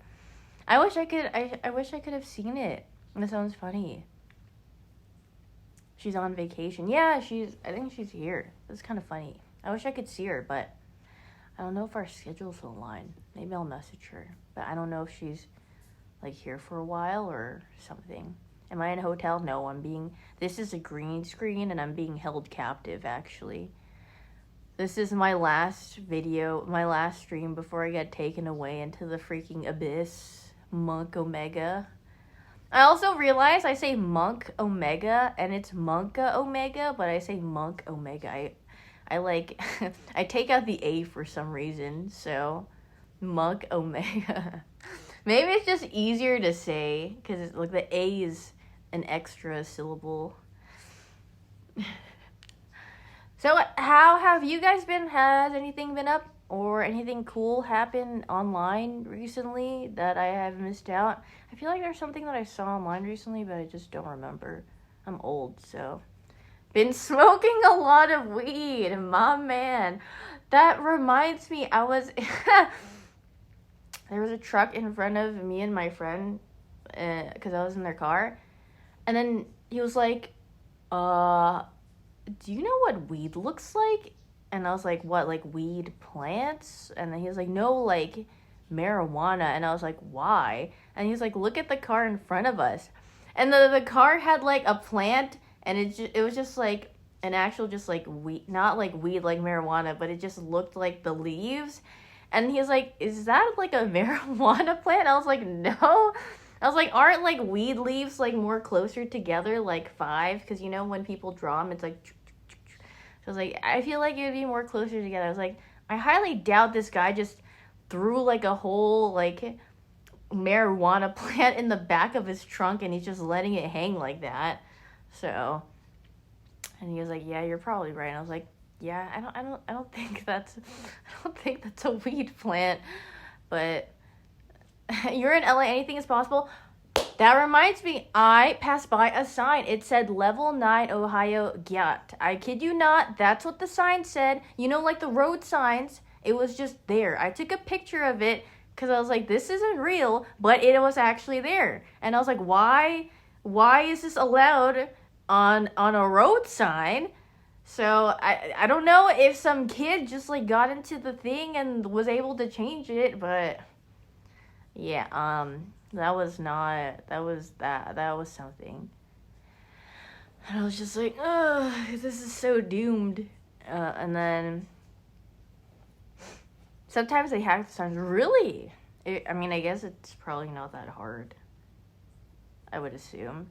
I wish I could have seen it. That sounds funny. She's on vacation. Yeah, I think she's here. That's kind of funny. I wish I could see her, but I don't know if our schedules will align. Maybe I'll message her. But I don't know if she's like here for a while or something. Am I in a hotel? No, this is a green screen and I'm being held captive, actually. This is my last video, my last stream before I get taken away into the freaking abyss. Monk Omega. I also realized I say Monk Omega and it's Monka Omega, but I say Monk Omega. I like, I take out the A for some reason, so Mug Omega. Maybe it's just easier to say, because like the A is an extra syllable. So how have you guys been? Has anything been up? Or anything cool happened online recently that I have missed out? I feel like there's something that I saw online recently, but I just don't remember. I'm old, so. Been smoking a lot of weed, my man. That reminds me, there was a truck in front of me and my friend, because I was in their car. And then he was like, do you know what weed looks like? And I was like, what, like weed plants? And then he was like, no, like marijuana. And I was like, why? And he was like, look at the car in front of us. And the car had like a plant, and it was just like an actual just like weed, not like weed like marijuana, but it just looked like the leaves. And he was like, is that like a marijuana plant? I was like, no. I was like, aren't like weed leaves like more closer together, like 5? Because you know when people draw them, it's like. So I was like, I feel like it would be more closer together. I was like, I highly doubt this guy just threw like a whole like marijuana plant in the back of his trunk and he's just letting it hang like that. So, and he was like, yeah, you're probably right. And I was like, yeah, I don't think that's a weed plant. But you're in LA, anything is possible. That reminds me, I passed by a sign. It said level 9 Ohio Gyat. I kid you not, that's what the sign said. You know, like the road signs, it was just there. I took a picture of it because I was like, this isn't real, but it was actually there. And I was like, why is this allowed on a road sign? So I don't know if some kid just like got into the thing and was able to change it, but yeah, that was something. And I was just like, oh, this is so doomed. And then sometimes they hack the signs. Really? I mean, I guess it's probably not that hard. I would assume.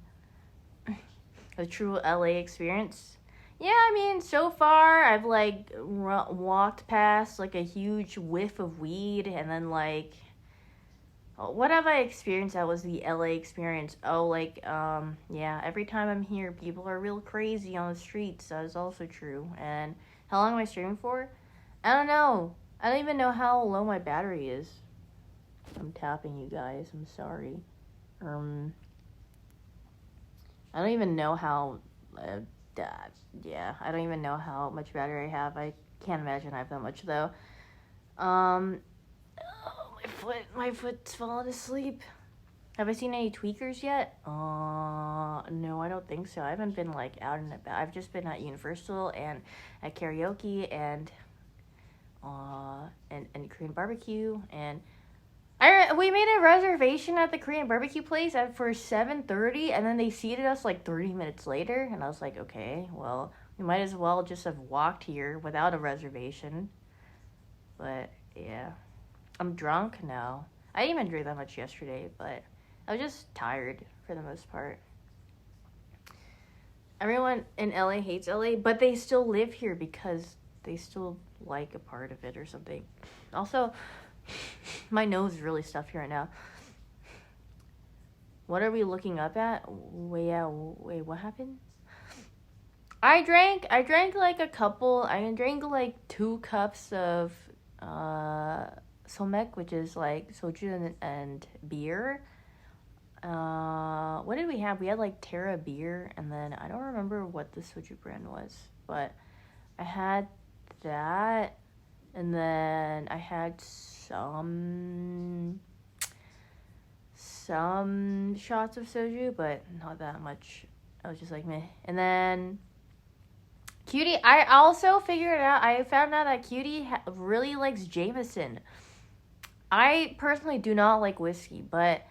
A true LA experience. Yeah, I mean, so far I've like walked past like a huge whiff of weed, and then like, what have I experienced that was the LA experience? Oh, like, yeah, every time I'm here, people are real crazy on the streets. That is also true. And how long am I streaming for? I don't know. I don't even know how low my battery is. I'm tapping you guys. I'm sorry. I don't even know how, yeah, I don't even know how much battery I have. I can't imagine I have that much, though. Oh, my foot's falling asleep. Have I seen any tweakers yet? No, I don't think so. I haven't been, like, out and about. I've just been at Universal and at karaoke and Korean barbecue, and we made a reservation at the Korean barbecue place for 7:30, and then they seated us like 30 minutes later, and I was like, okay, well, we might as well just have walked here without a reservation. But yeah, I'm drunk now. I didn't even drink that much yesterday, but I was just tired for the most part. Everyone in LA hates LA, but they still live here because they still like a part of it or something. Also, my nose is really stuffy right now. What are we looking up at? Wait, what happened? I drank like a couple. I drank like 2 cups of somek, which is like soju and beer. What did we have? We had like Terra beer, and then I don't remember what the soju brand was, but I had that, and then I had some shots of soju, but not that much. I was just like, meh. And then Cutie, I also figured out, I found out that Cutie really likes Jameson. I personally do not like whiskey, but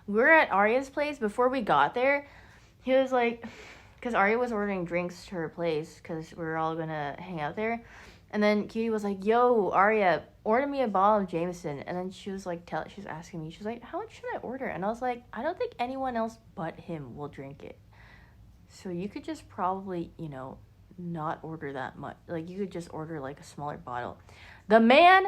we were at Arya's place. Before we got there, he was like, because Arya was ordering drinks to her place because we were all gonna hang out there. And then Cutie was like, yo, Arya, order me a bottle of Jameson. And then she was like, she was asking me, she was like, how much should I order? And I was like, I don't think anyone else but him will drink it. So you could just probably, not order that much. Like, you could just order like a smaller bottle. The man,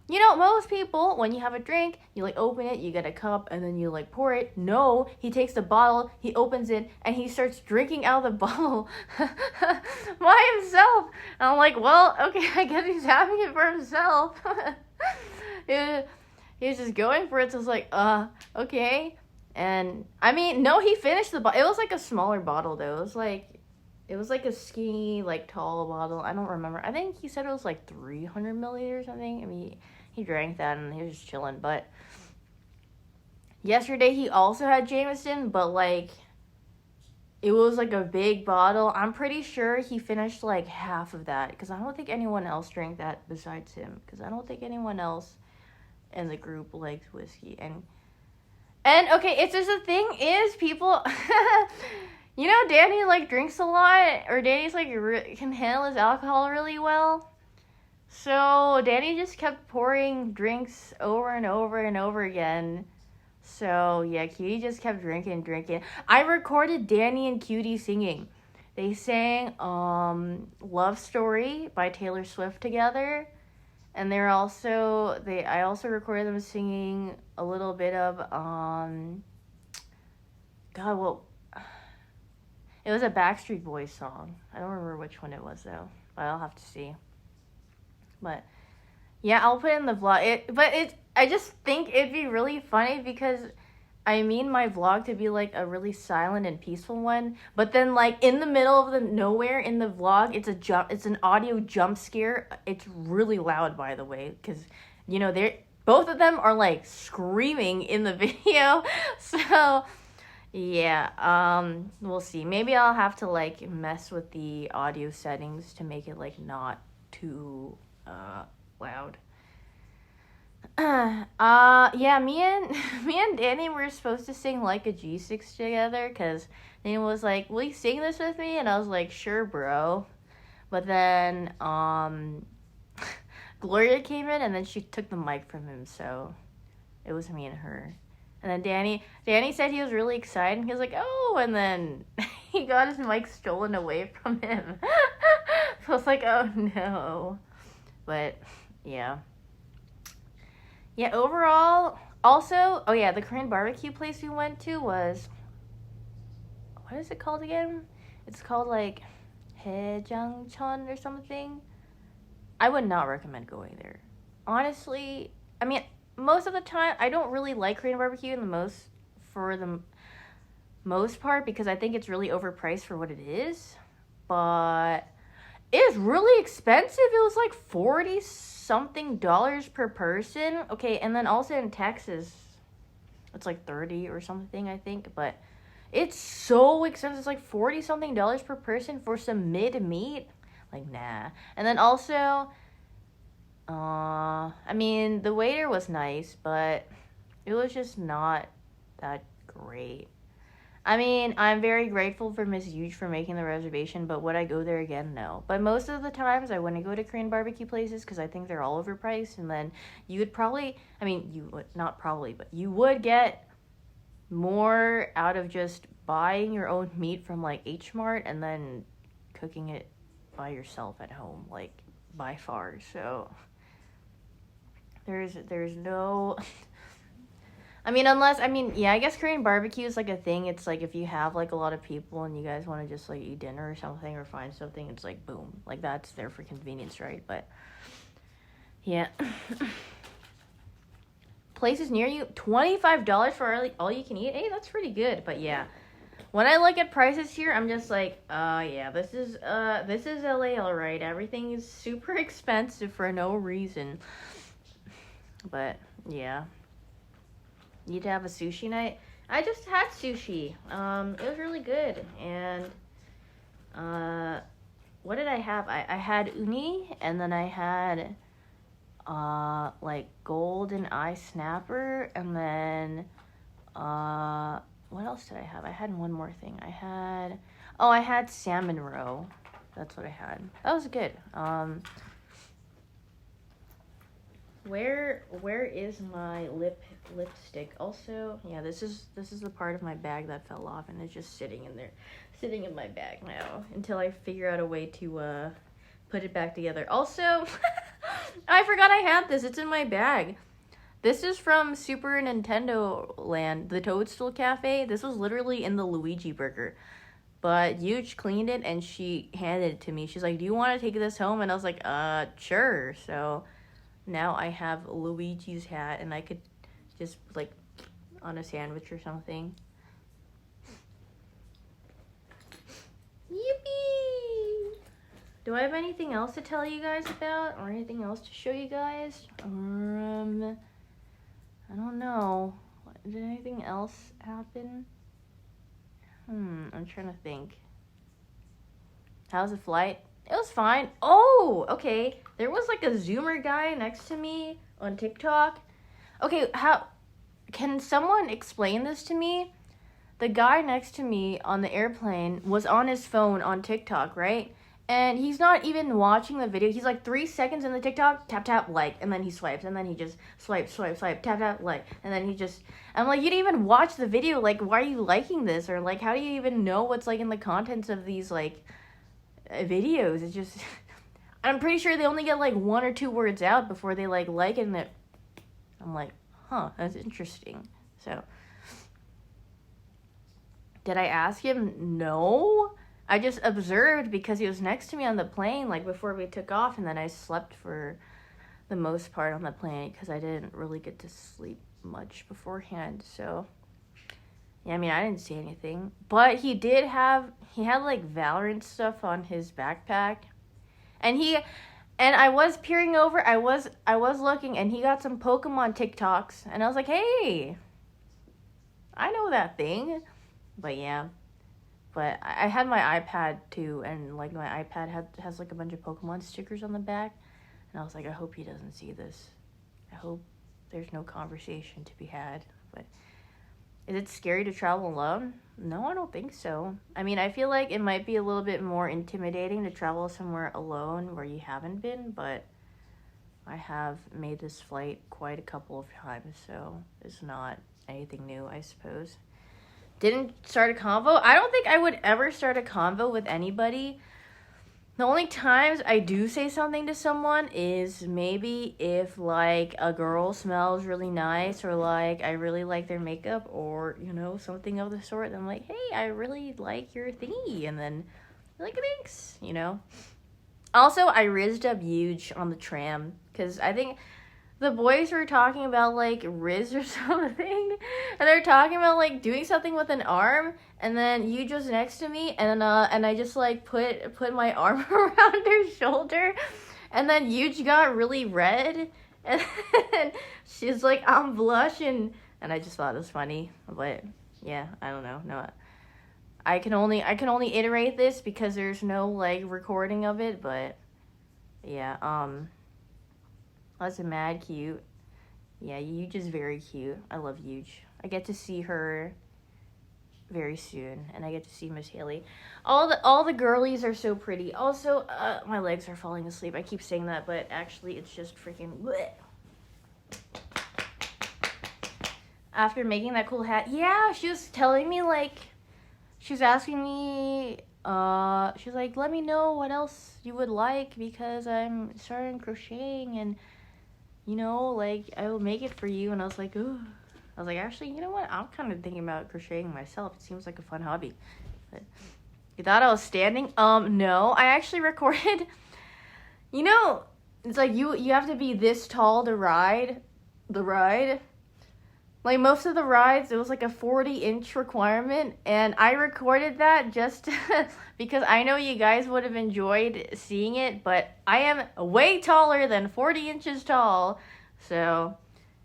you know, most people, when you have a drink, you like open it, you get a cup, and then you like pour it. No, he takes the bottle, he opens it, and he starts drinking out of the bottle by himself. And I'm like, well, okay, I guess he's having it for himself. He's just going for it. So it's like, okay. And I mean, no, he finished the bottle. It was like a smaller bottle though. It was like a skinny, like tall bottle. I don't remember. I think he said it was like 300 milliliters. I think. I mean, he drank that and he was just chilling. But yesterday he also had Jameson, but like it was like a big bottle. I'm pretty sure he finished like half of that because I don't think anyone else drank that besides him. Because I don't think anyone else in the group likes whiskey. And okay, it's just the thing is people, you know, Danny like drinks a lot, or Danny's like can handle his alcohol really well. So Danny just kept pouring drinks over and over and over again. So yeah, Cutie just kept drinking. I recorded Danny and Cutie singing. They sang Love Story by Taylor Swift together. And I also recorded them singing a little bit of it was a Backstreet Boys song. I don't remember which one it was though, but I'll have to see. But yeah, I'll put it in the vlog. I just think it'd be really funny because I mean my vlog to be like a really silent and peaceful one, but then like in the middle of the nowhere in the vlog, it's an audio jump scare. It's really loud, by the way, because you know both of them are like screaming in the video. So yeah, we'll see. Maybe I'll have to like mess with the audio settings to make it like not too loud. Yeah, me and Danny were supposed to sing Like a G6 together, because Danny was like, will you sing this with me? And I was like, sure, bro. But then, Gloria came in, and then she took the mic from him, so it was me and her. And then Danny said he was really excited, and he was like, oh, and then he got his mic stolen away from him. So I was like, oh, no. But, yeah. Yeah, overall, also, the Korean barbecue place we went to was, what is it called again? It's called, like, Haejangcheon or something. I would not recommend going there. Honestly, I mean, most of the time, I don't really like Korean barbecue for the most part, because I think it's really overpriced for what it is. But it is really expensive. It was like $40-something per person. Okay, and then also in Texas, it's like 30 or something, I think. But it's so expensive. It's like $40-something per person for some mid-meat. Like, nah. And then also, I mean, the waiter was nice, but it was just not that great. I mean, I'm very grateful for Miss Huge for making the reservation, but would I go there again? No. But most of the times, I wouldn't go to Korean barbecue places because I think they're all overpriced, and then you would probably, you would get more out of just buying your own meat from, like, H Mart and then cooking it by yourself at home, like, by far. So there's no... I guess Korean barbecue is, like, a thing. It's, like, if you have, like, a lot of people and you guys want to just, like, eat dinner or something or find something, it's, like, boom. Like, that's there for convenience, right? But, yeah. Places near you, $25 for all you can eat? Hey, that's pretty good. But, yeah. When I look at prices here, I'm just like, yeah, this is LA, all right. Everything is super expensive for no reason. But, yeah. Need to have a sushi night. I just had sushi. It was really good. And what did I have? I had uni, and then I had like golden eye snapper, and then what else did I have? I had one more thing. I had salmon roe. That's what I had. That was good. Where is my lipstick? Also, yeah, this is the part of my bag that fell off, and it's just sitting in there, sitting in my bag now until I figure out a way to put it back together. Also, I forgot I had this. It's in my bag. This is from Super Nintendo Land, the Toadstool Cafe. This was literally in the Luigi burger. But Yuge cleaned it and she handed it to me. She's like, "Do you want to take this home?" And I was like, sure. So now I have Luigi's hat and I could just like on a sandwich or something. Yippee! Do I have anything else to tell you guys about or anything else to show you guys? I don't know. Did anything else happen? I'm trying to think. How's the flight? It was fine. Oh, okay. There was like a Zoomer guy next to me on TikTok. Okay, how can someone explain this to me? The guy next to me on the airplane was on his phone on TikTok, right? And he's not even watching the video. He's like 3 seconds in the TikTok, tap, tap, like, and then he swipes, and then he just swipe, tap, tap, like, and then he just, I'm like, you didn't even watch the video, like, why are you liking this? Or, like, how do you even know what's, like, in the contents of these, like, videos? It's just, I'm pretty sure they only get, like, 1 or 2 words out before they, like it, and it, I'm like, huh, that's interesting. So, did I ask him? No. I just observed because he was next to me on the plane, like, before we took off, and then I slept for the most part on the plane because I didn't really get to sleep much beforehand, so, yeah, I mean, I didn't see anything, but he had, like, Valorant stuff on his backpack, and I was peering over, I was looking, and he got some Pokemon TikToks, and I was like, hey, I know that thing, but, yeah. But I had my iPad, too, and, like, my iPad has, like, a bunch of Pokemon stickers on the back. And I was like, I hope he doesn't see this. I hope there's no conversation to be had. But is it scary to travel alone? No, I don't think so. I mean, I feel like it might be a little bit more intimidating to travel somewhere alone where you haven't been. But I have made this flight quite a couple of times, so it's not anything new, I suppose. Didn't start a convo. I don't think I would ever start a convo with anybody. The only times I do say something to someone is maybe if, like, a girl smells really nice or, like, I really like their makeup or, you know, something of the sort. I'm like, hey, I really like your thingy. And then, like, thanks, you know. Also, I rizzed up huge on the tram because I think the boys were talking about, like, Riz or something, and they're talking about, like, doing something with an arm, and then you just next to me, and I just, like, put my arm around her shoulder, and then Yuge got really red, and then she's like, I'm blushing, and I just thought it was funny, but, yeah, I don't know, no, I can only iterate this because there's no, like, recording of it, but, yeah, that's mad cute. Yeah, Yuge is very cute. I love Yuge. I get to see her very soon, and I get to see Miss Haley. All the girlies are so pretty. Also, my legs are falling asleep. I keep saying that, but actually, it's just freaking bleh. After making that cool hat, yeah, she was telling me, like, she was asking me, she was like, let me know what else you would like because I'm starting crocheting and, you know, like, I will make it for you. And I was like, ooh. I was like, actually, you know what? I'm kind of thinking about crocheting myself. It seems like a fun hobby. But you thought I was standing? No. I actually recorded, you know, it's like you have to be this tall to ride the ride. Like, most of the rides, it was like a 40-inch requirement, and I recorded that just because I know you guys would have enjoyed seeing it, but I am way taller than 40 inches tall, so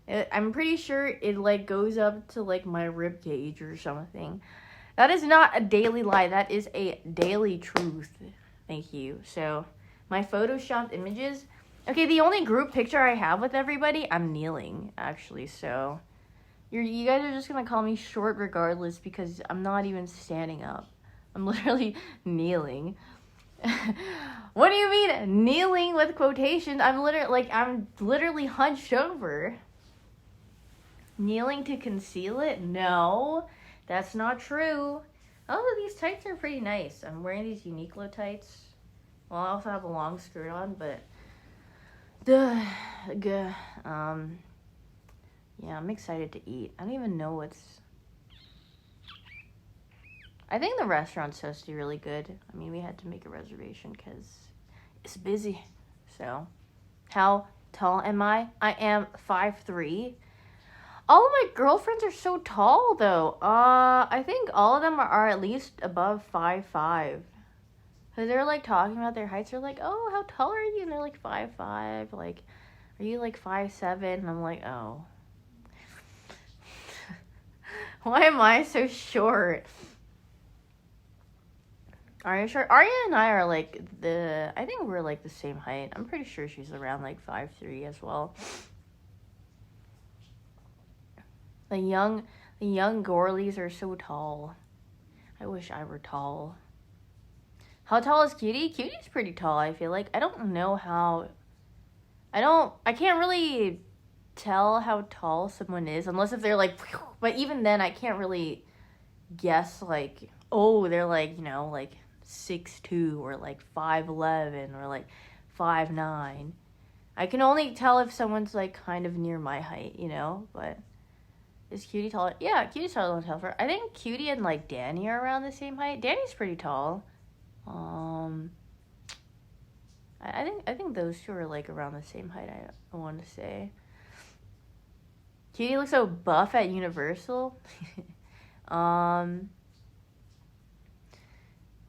I'm pretty sure it, like, goes up to, like, my rib cage or something. That is not a daily lie. That is a daily truth. Thank you. So, my photoshopped images. Okay, the only group picture I have with everybody, I'm kneeling, actually, so you guys are just gonna call me short regardless because I'm not even standing up. I'm literally kneeling. What do you mean kneeling with quotations? I'm literally hunched over. Kneeling to conceal it? No, that's not true. Oh, these tights are pretty nice. I'm wearing these Uniqlo tights. Well, I also have a long skirt on, but yeah, I'm excited to eat. I don't even know what's. I think the restaurant's supposed to be really good. I mean, we had to make a reservation because it's busy. So, how tall am I? I am 5'3". All of my girlfriends are so tall, though. I think all of them are at least above 5'5". Because they're, like, talking about their heights. They're like, oh, how tall are you? And they're like 5'5". Like, are you, like, 5'7"? And I'm like, oh. Why am I so short? Are you sure? Arya and I are, like, I think we're, like, the same height. I'm pretty sure she's around, like, 5'3" as well. The young girlies are so tall. I wish I were tall. How tall is Cutie? Cutie's pretty tall, I feel like. I don't know how... I can't really tell how tall someone is, unless if they're, like... But even then, I can't really guess, like... Oh, they're, like, you know, like... 6'2", or like 5'11", or like 5'9". I can only tell if someone's like kind of near my height, you know. But is Cutie taller? Yeah, Cutie's taller than Telfer. I think Cutie and like Danny are around the same height. Danny's pretty tall. I think those two are like around the same height. I want to say. Cutie looks so buff at Universal.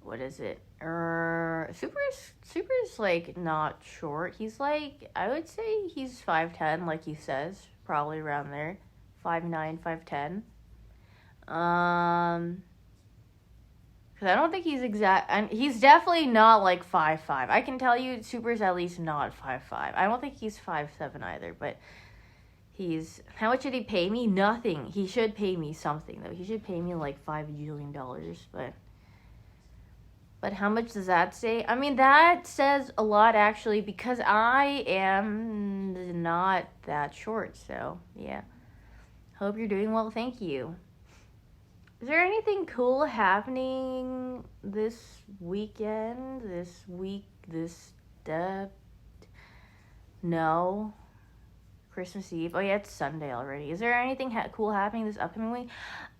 What is it? Super's like not short. He's like, I would say he's 5'10", like he says, probably around there, 5'9", 5'10". Because I don't think he's exact. He's definitely not like 5'5". I can tell you, Super's at least not 5'5". I don't think he's 5'7" either. But how much did he pay me? Nothing. He should pay me something though. He should pay me like $5 million, But how much does that say? I mean, that says a lot, actually, because I am not that short. So, yeah. Hope you're doing well. Thank you. Is there anything cool happening this weekend? No. Christmas Eve. Oh, yeah, it's Sunday already. Is there anything cool happening this upcoming week?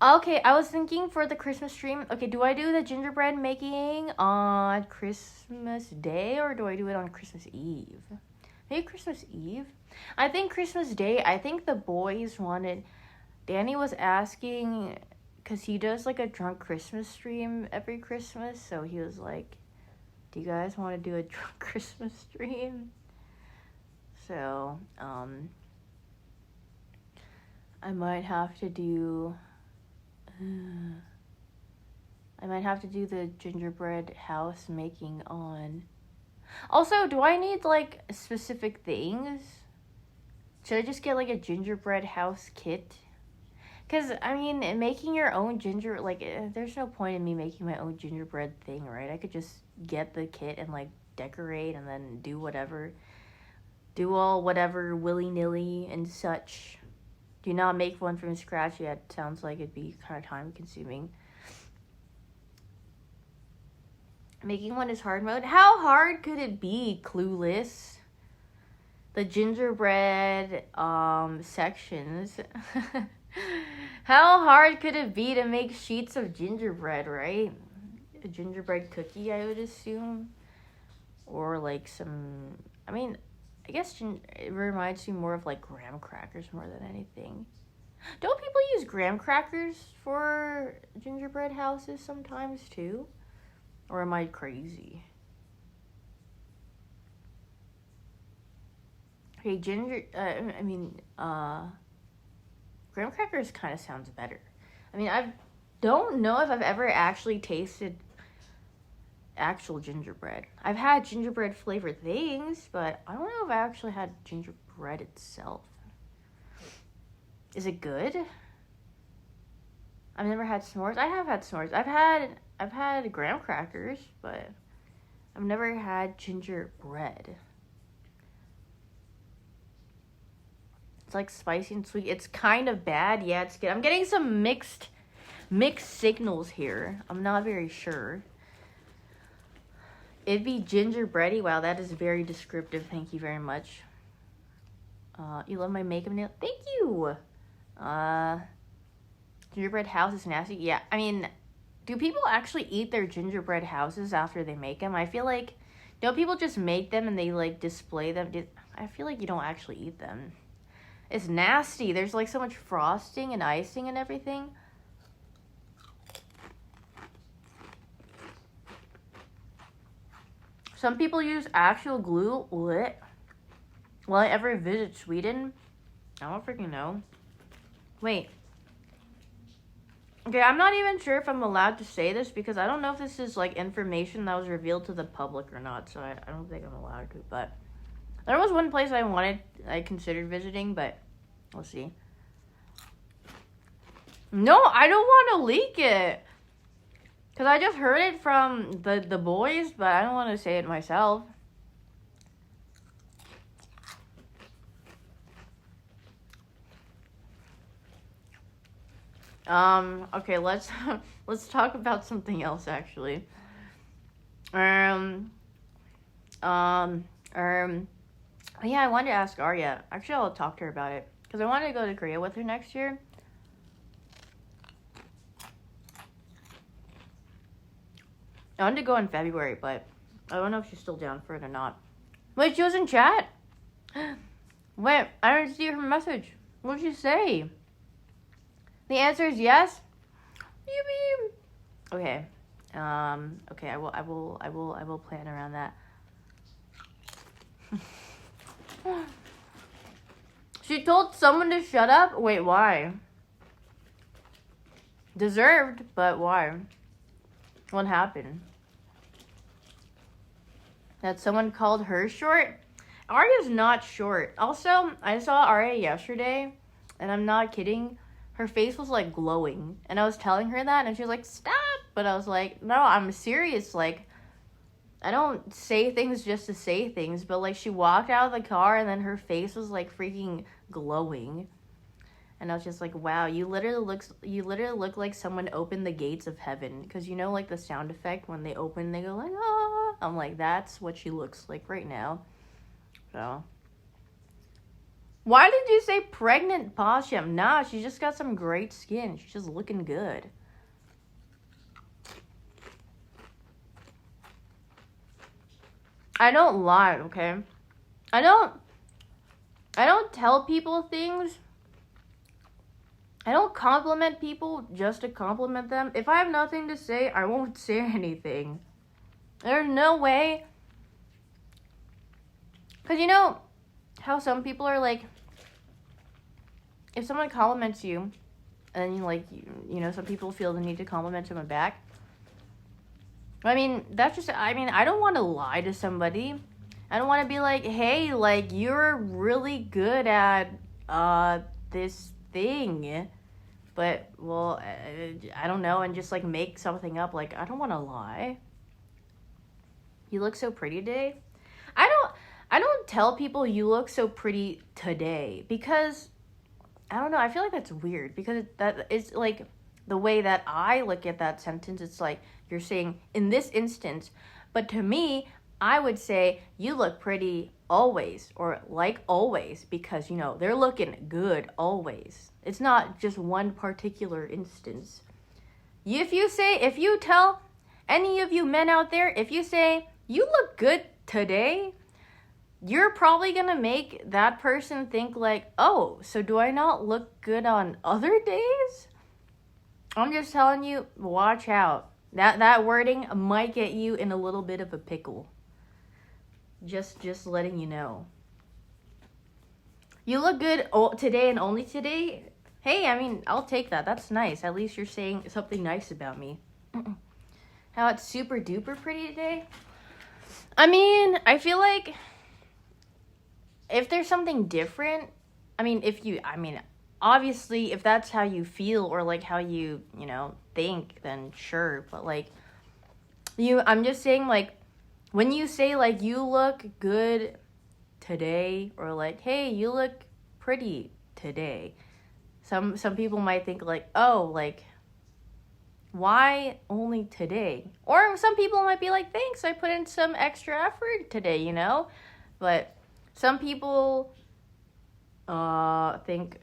Okay, I was thinking for the Christmas stream. Okay, do I do the gingerbread making on Christmas Day or do I do it on Christmas Eve? Maybe Christmas Eve? I think Christmas Day, I think the boys wanted... Danny was asking... Because he does, like, a drunk Christmas stream every Christmas. So he was like, do you guys want to do a drunk Christmas stream? So, I might have to do the gingerbread house making on. Also, do I need, like, specific things? Should I just get, like, a gingerbread house kit? Because, I mean, making your own there's no point in me making my own gingerbread thing, right? I could just get the kit and, like, decorate and then do whatever. Do all whatever willy-nilly and such. Do not make one from scratch yet. Sounds like it'd be kind of time-consuming. Making one is hard mode. How hard could it be, Clueless? The gingerbread sections. How hard could it be to make sheets of gingerbread, right? A gingerbread cookie, I would assume. Or like some... I mean... I guess it reminds me more of, like, graham crackers more than anything. Don't people use graham crackers for gingerbread houses sometimes, too? Or am I crazy? Okay, graham crackers kind of sounds better. I mean, I don't know if I've ever actually tasted actual gingerbread. I've had gingerbread flavored things, but I don't know if I actually had gingerbread itself. Is it good? I've never had s'mores. I have had s'mores. I've had graham crackers, but I've never had gingerbread. It's like spicy and sweet. It's kind of bad. Yeah, it's good. I'm getting some mixed signals here. I'm not very sure. It'd be gingerbready. Wow, that is very descriptive. Thank you very much. You love my makeup nail. Thank you. Gingerbread house is nasty. Yeah, I mean, do people actually eat their gingerbread houses after they make them? I feel like, don't people just make them and they like display them? I feel like you don't actually eat them. It's nasty. There's like so much frosting and icing and everything. Some people use actual glue. What? Will I ever visit Sweden? I don't freaking know. Wait. Okay, I'm not even sure if I'm allowed to say this because I don't know if this is like information that was revealed to the public or not. So I don't think I'm allowed to. But there was one place I considered visiting, but we'll see. No, I don't want to leak it. Because I just heard it from the boys, but I don't want to say it myself. Okay, let's talk about something else actually. Yeah, I wanted to ask Arya. Actually, I'll talk to her about it because I wanted to go to Korea with her next year. I wanted to go in February, but I don't know if she's still down for it or not. Wait, she was in chat? Wait, I didn't see her message. What did she say? The answer is yes. Okay. Okay, I will plan around that. She told someone to shut up? Wait, why? Deserved, but why? What happened? That someone called her short? Arya's not short. Also, I saw Arya yesterday, and I'm not kidding. Her face was like glowing, and I was telling her that, and she was like, "Stop!" But I was like, "No, I'm serious. Like, I don't say things just to say things." But like, she walked out of the car, and then her face was like freaking glowing, and I was just like, "Wow, you literally look like someone opened the gates of heaven." Because you know, like the sound effect when they open, they go like, "Ah." I'm like, that's what she looks like right now. So. Why did you say pregnant Pashem? Nah, she just got some great skin. She's just looking good. I don't lie, okay? I don't tell people things. I don't compliment people just to compliment them. If I have nothing to say, I won't say anything. There's no way. Because you know how some people are like, if someone compliments you, and you know, some people feel the need to compliment someone back. I mean, I don't want to lie to somebody. I don't want to be like, hey, like, you're really good at, this thing. But, well, I don't know, and just, like, make something up. Like, I don't want to lie. You look so pretty today. I don't tell people you look so pretty today because, I don't know, I feel like that's weird because that is like the way that I look at that sentence. It's like you're saying in this instance, but to me, I would say you look pretty always or like always because, you know, they're looking good always. It's not just one particular instance. If you tell any of you men out there, if you say you look good today, you're probably gonna make that person think like, oh, so do I not look good on other days? I'm just telling you, watch out. That wording might get you in a little bit of a pickle. Just letting you know. You look good today and only today. Hey, I mean, I'll take that. That's nice. At least you're saying something nice about me. How it's super duper pretty today? I mean, I feel like if there's something different, obviously, if that's how you feel or, like, how you know, think, then sure. But, like, I'm just saying, like, when you say like you look good today, or like, hey, you look pretty today, some people might think like, oh, like, why only today? Or some people might be like, thanks, I put in some extra effort today, you know? But some people think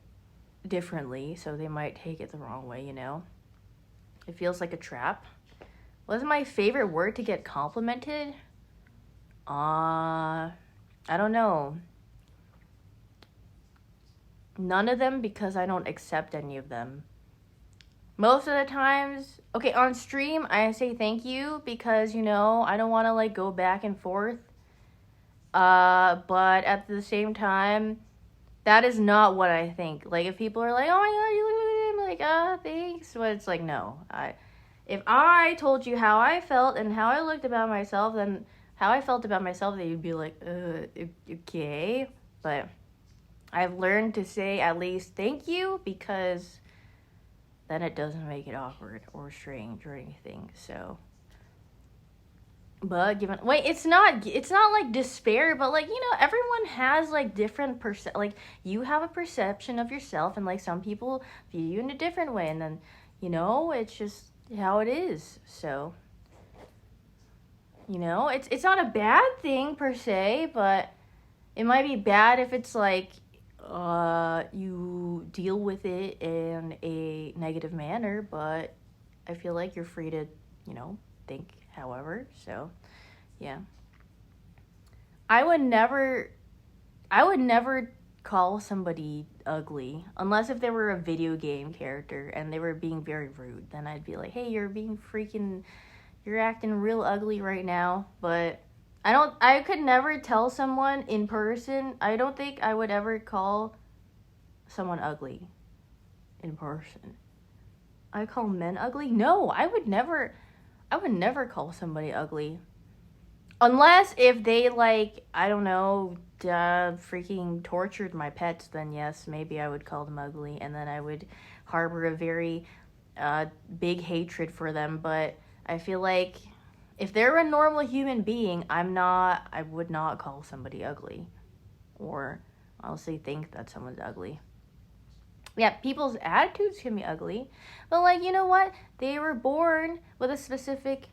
differently, so they might take it the wrong way, you know? It feels like a trap. What's my favorite word to get complimented? I don't know. None of them, because I don't accept any of them. Most of the times, okay, on stream, I say thank you because, you know, I don't want to, like, go back and forth. But at the same time, that is not what I think. Like, if people are like, oh my god, you look good, I'm like, thanks. But it's like, no. If I told you how I felt and how I looked about myself, then how I felt about myself, then you'd be like, okay. But I've learned to say at least thank you, because then it doesn't make it awkward or strange or anything. So, but it's not like despair, but like, you know, everyone has like different like, you have a perception of yourself, and like some people view you in a different way, and then, you know, it's just how it is. So, you know, it's not a bad thing per se, but it might be bad if it's like you deal with it in a negative manner. But I feel like you're free to, you know, think however. So, yeah. I would never call somebody ugly unless if they were a video game character and they were being very rude. Then I'd be like, hey, you're acting real ugly right now. But I could never tell someone in person. I don't think I would ever call someone ugly in person. I call men ugly? No, I would never call somebody ugly. Unless if they, like, I don't know, freaking tortured my pets, then yes, maybe I would call them ugly, and then I would harbor a very big hatred for them. But I feel like if they're a normal human being, I would not call somebody ugly, or honestly think that someone's ugly. Yeah, people's attitudes can be ugly, but like, you know what? They were born with a specific,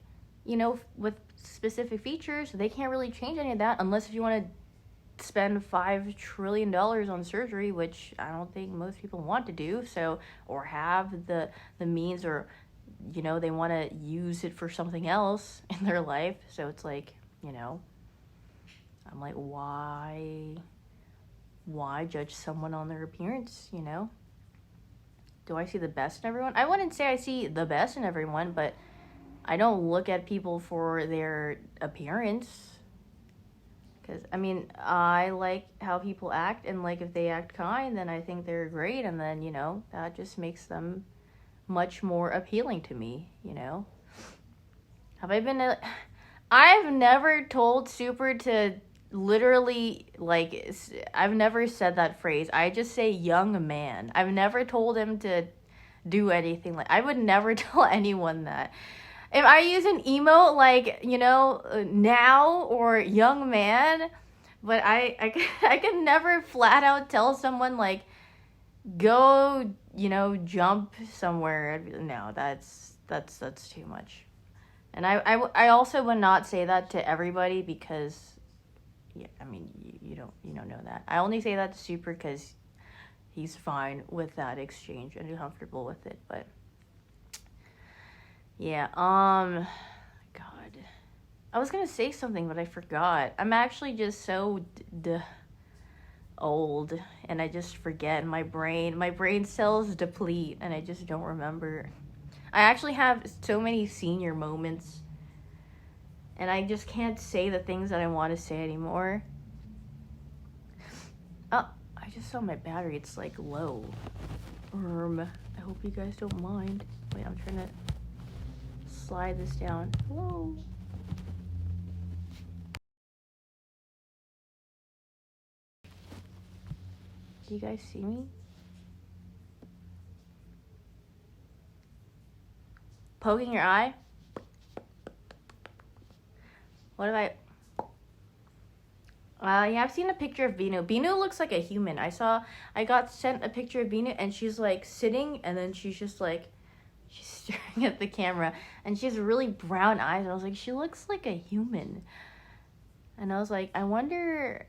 you know, with specific features. They can't really change any of that unless if you want to spend $5 trillion on surgery, which I don't think most people want to do. So, or have the means, or, you know, they want to use it for something else in their life. So it's like, you know, I'm like, why judge someone on their appearance, you know? Do I see the best in everyone? I wouldn't say I see the best in everyone, but I don't look at people for their appearance. Because, I mean, I like how people act, and, like, if they act kind, then I think they're great, and then, you know, that just makes them much more appealing to me, you know? I've never told Super to literally, like, I've never said that phrase. I just say young man. I've never told him to do anything I would never tell anyone that. If I use an emote like, you know, now or young man, but I can never flat out tell someone like, go, you know, jump somewhere. No, that's too much. And I also would not say that to everybody, because, yeah, I mean, you don't know that. I only say that to Super because he's fine with that exchange and comfortable with it. But yeah, God, I was gonna say something, but I forgot. I'm actually just so old, and I just forget. My brain cells deplete, and I just don't remember. I actually have so many senior moments, and I just can't say the things that I want to say anymore. Oh, I just saw my battery. It's like low. I hope you guys don't mind. Wait, I'm trying to slide this down. Hello. Do you guys see me? Poking your eye? What if I... Yeah, I've seen a picture of Binu. Binu looks like a human. I got sent a picture of Binu, and she's like sitting, and then she's just like, she's staring at the camera, and she has really brown eyes. And I was like, she looks like a human. And I was like, I wonder,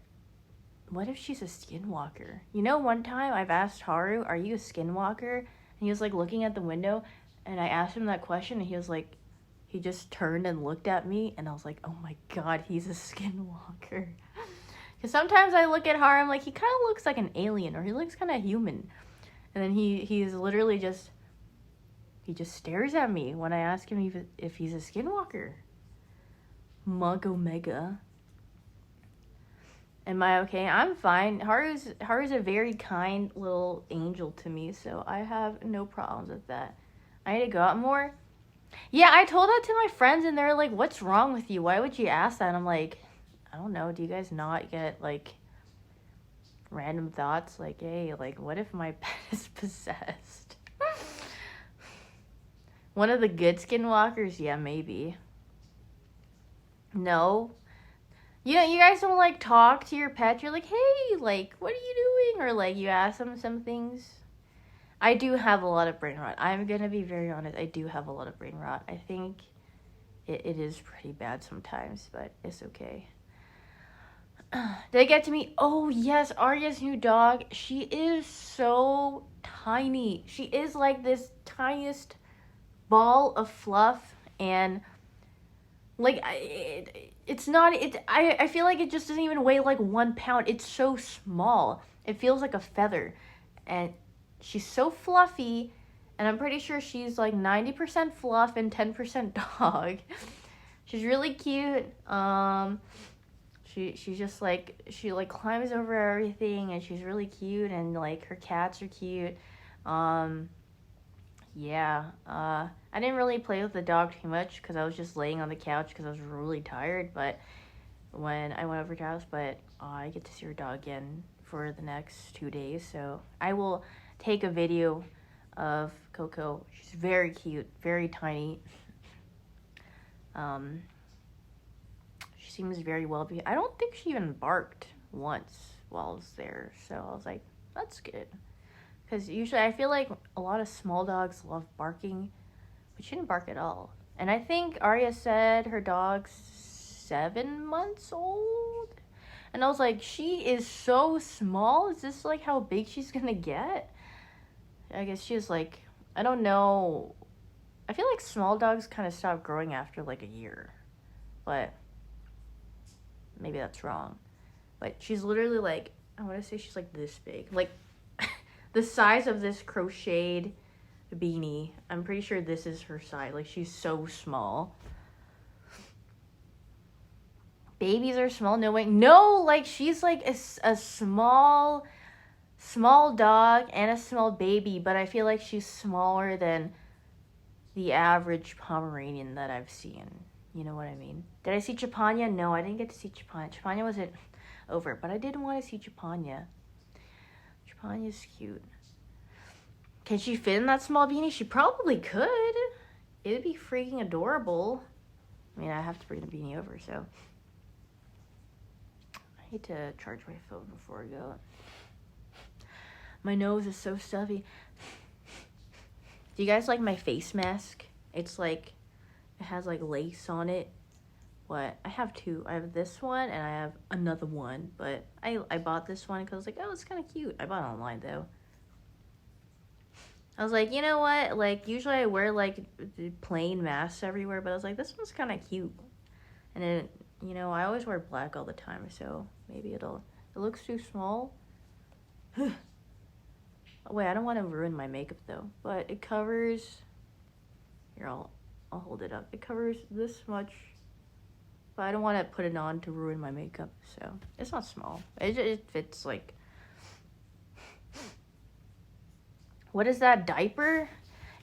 what if she's a skinwalker? You know, one time I've asked Haru, are you a skinwalker? And he was like looking at the window, and I asked him that question, and he was like, he just turned and looked at me, and I was like, oh my god, he's a skinwalker. Because sometimes I look at Haru, I'm like, he kind of looks like an alien, or he looks kind of human. And then he's literally just, he just stares at me when I ask him if he's a skinwalker. Mug Omega. Am I okay? I'm fine. Haru's a very kind little angel to me, so I have no problems with that. I need to go out more. Yeah, I told that to my friends, and they're like, what's wrong with you? Why would you ask that? And I'm like, I don't know. Do you guys not get, like, random thoughts? Like, hey, like, what if my pet is possessed? One of the good skinwalkers? Yeah, maybe. No. You know, you guys don't, like, talk to your pet. You're like, hey, like, what are you doing? Or, like, you ask them some things. I do have a lot of brain rot. I'm going to be very honest. I do have a lot of brain rot. I think it is pretty bad sometimes, but it's okay. Did I get to meet? Oh, yes, Arya's new dog. She is so tiny. She is like this tiniest ball of fluff, and like it's not. I feel like it just doesn't even weigh like 1 pound. It's so small. It feels like a feather, and she's so fluffy. And I'm pretty sure she's like 90% fluff and 10% dog. She's really cute. She's just like, she like climbs over everything, and she's really cute, and like her cats are cute. Yeah. I didn't really play with the dog too much because I was just laying on the couch because I was really tired. But when I went over to her house, but I get to see her dog again for the next 2 days. So I will take a video of Coco. She's very cute, very tiny. She seems very well behaved. I don't think she even barked once while I was there. So I was like, that's good. Because usually I feel like a lot of small dogs love barking, but she didn't bark at all. And I think Arya said her dog's 7 months old. And I was like, she is so small. Is this like how big she's gonna get? I guess she's like, I don't know. I feel like small dogs kind of stop growing after like a year. But maybe that's wrong. But she's literally like, I want to say she's like this big. Like the size of this crocheted beanie. I'm pretty sure this is her size. Like, she's so small. Babies are small? No way. No, like, she's like a small dog and a small baby, but I feel like she's smaller than the average Pomeranian that I've seen. You know what I mean? Did I see Chapanya? No, I didn't get to see Chapanya. Chapanya wasn't over, but I did want to see Chapanya. Chapanya's cute. Can she fit in that small beanie? She probably could. It'd be freaking adorable. I mean, I have to bring the beanie over, so. I hate to charge my phone before I go. My nose is so stuffy. Do you guys like my face mask? It's like, it has like lace on it. What? I have two. I have this one and I have another one. But I bought this one because I was like, oh, it's kind of cute. I bought it online though. I was like, you know what? Like, usually I wear like plain masks everywhere. But I was like, this one's kind of cute. And then, you know, I always wear black all the time. So maybe it looks too small. Oh, wait, I don't want to ruin my makeup though. But it covers, here, I'll hold it up. It covers this much. But I don't want to put it on to ruin my makeup, so it's not small. It fits like... What is that, diaper?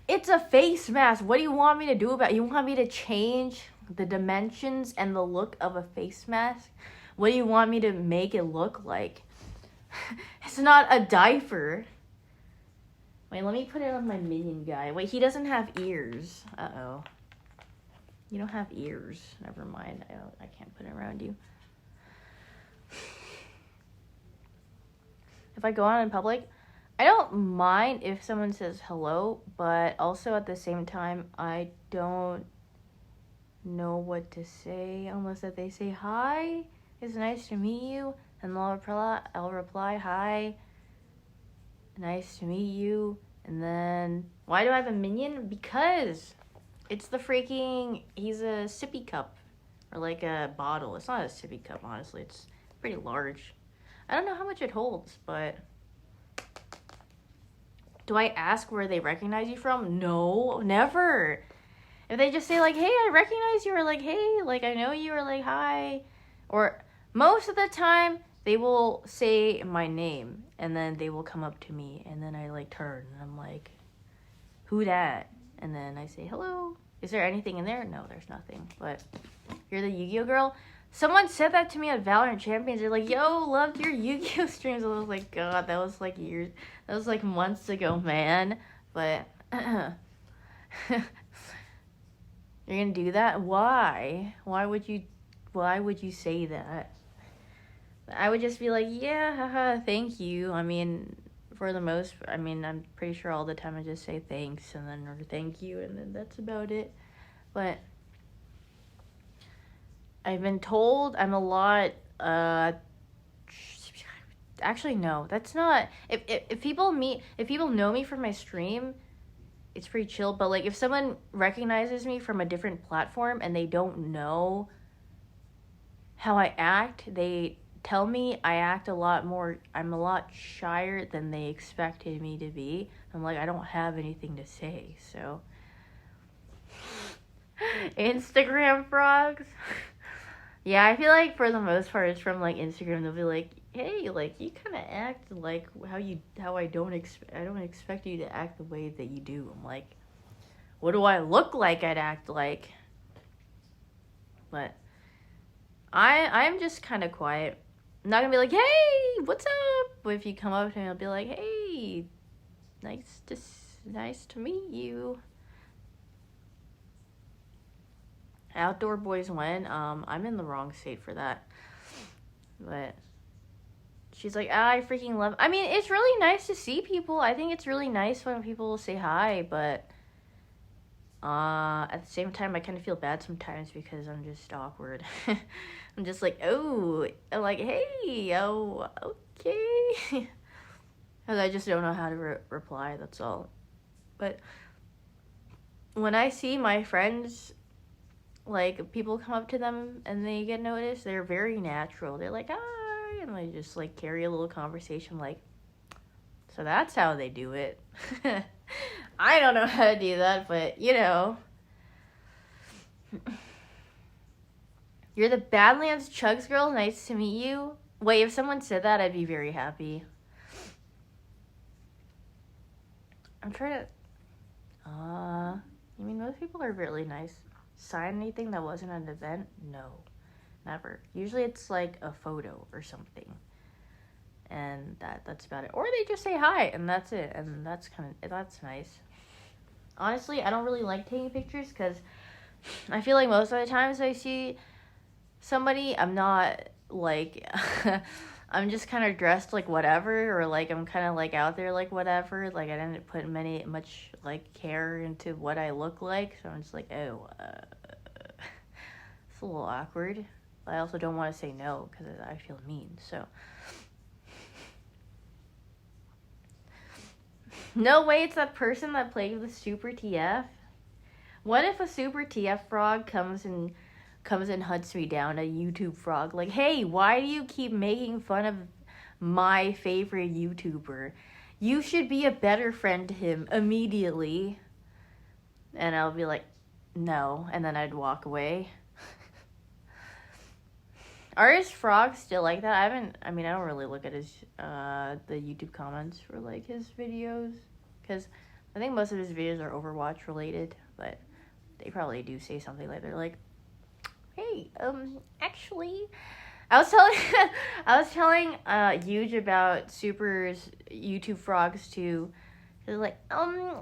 It's a face mask. What do you want me to do about it? You want me to change the dimensions and the look of a face mask? What do you want me to make it look like? It's not a diaper. Wait, let me put it on my minion guy. Wait, he doesn't have ears. Uh-oh. You don't have ears. Never mind. I can't put it around you. if I go out in public, I don't mind if someone says hello, but also at the same time, I don't know what to say unless that they say hi, it's nice to meet you, and I'll reply hi, nice to meet you, and then why do I have a minion? Because it's the freaking, he's a sippy cup, or like a bottle. It's not a sippy cup, honestly. It's pretty large. I don't know how much it holds, but do I ask where they recognize you from? No, never. If they just say like, hey, I recognize you, or like, hey, like I know you, or like, hi, or most of the time they will say my name and then they will come up to me and then I like turn and I'm like, who dat? And then I say, hello. Is there anything in there? No, there's nothing. But you're the Yu-Gi-Oh girl? Someone said that to me at Valorant Champions. They're like, yo, loved your Yu-Gi-Oh streams. I was like, God, that was like years. That was like months ago, man. But you're gonna do that? Why? Why would you say that? I would just be like, yeah, haha, thank you. I mean, I'm pretty sure all the time I just say thanks and then or thank you and then that's about it. But I've been told I'm a lot, actually no, that's not, if people know me from my stream, it's pretty chill, but like if someone recognizes me from a different platform and they don't know how I act, they tell me I act I'm a lot shyer than they expected me to be. I'm like, I don't have anything to say, so. Instagram frogs. Yeah, I feel like for the most part it's from like Instagram. They'll be like, hey, like you kind of act like how I don't expect you to act the way that you do. I'm like, what do I look like I'd act like? But I'm just kind of quiet. I'm not gonna be like, hey, what's up? But if you come up to me, I'll be like, hey, nice to meet you. Outdoor boys when? I'm in the wrong state for that. But she's like, I freaking love. I mean, it's really nice to see people. I think it's really nice when people say hi, but at the same time, I kind of feel bad sometimes because I'm just awkward. I'm just like, oh, like, hey, oh, okay. Because I just don't know how to reply, that's all. But when I see my friends, like, people come up to them and they get noticed, they're very natural. They're like, hi, and they just, like, carry a little conversation, like, so that's how they do it. I don't know how to do that, but, you know. You're the Badlands Chugs girl, nice to meet you. Wait, if someone said that, I'd be very happy. I'm trying to... I mean, most people are really nice. Sign anything that wasn't an event? No, never. Usually it's like a photo or something. And that's about it. Or they just say hi, and that's it. And that's nice. Honestly, I don't really like taking pictures because I feel like most of the times I see somebody, I'm not like, I'm just kind of dressed like whatever, or like I'm kind of like out there like whatever. Like I didn't put much like care into what I look like, so I'm just like, oh, it's a little awkward. But I also don't want to say no because I feel mean, so. No way, it's that person that played with the Super TF. What if a Super TF frog comes and hunts me down, a YouTube frog? Like, hey, why do you keep making fun of my favorite YouTuber? You should be a better friend to him immediately. And I'll be like, no. And then I'd walk away. Are his frogs still like that? I don't really look at his, the YouTube comments for, like, his videos. Because I think most of his videos are Overwatch related. But they probably do say something like, they're like, hey, actually, I was telling Huge about Super's YouTube frogs too. They're like,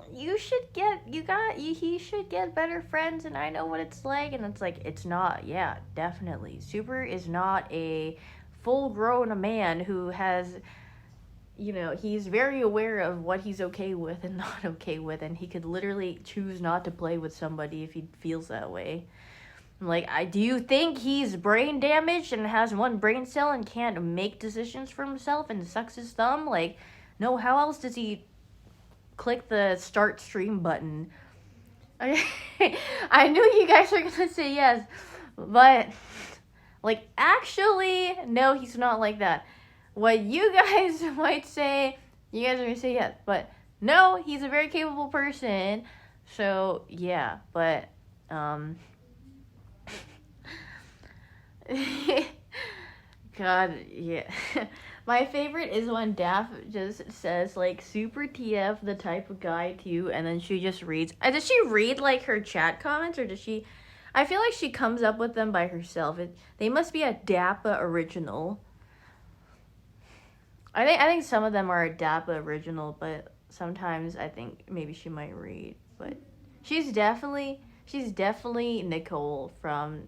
he should get better friends, and I know what it's like. And it's like, it's not, yeah, definitely. Super is not a full-grown man who has you know, he's very aware of what he's okay with and not okay with, and he could literally choose not to play with somebody if he feels that way. Like, do you think he's brain damaged and has one brain cell and can't make decisions for himself and sucks his thumb? Like, no, how else does he click the start stream button? I knew you guys were gonna say yes, but, like, actually, no, he's not like that. What you guys might say, you guys are gonna say yes, but no, he's a very capable person. So, yeah, but, God, yeah. My favorite is when Daph just says, like, super TF, the type of guy too, and then she just reads. Does she read, like, her chat comments, or does she... I feel like she comes up with them by herself. They must be a Dappa original. I think some of them are a Dappa original, but sometimes I think maybe she might read. But she's definitely Nicole from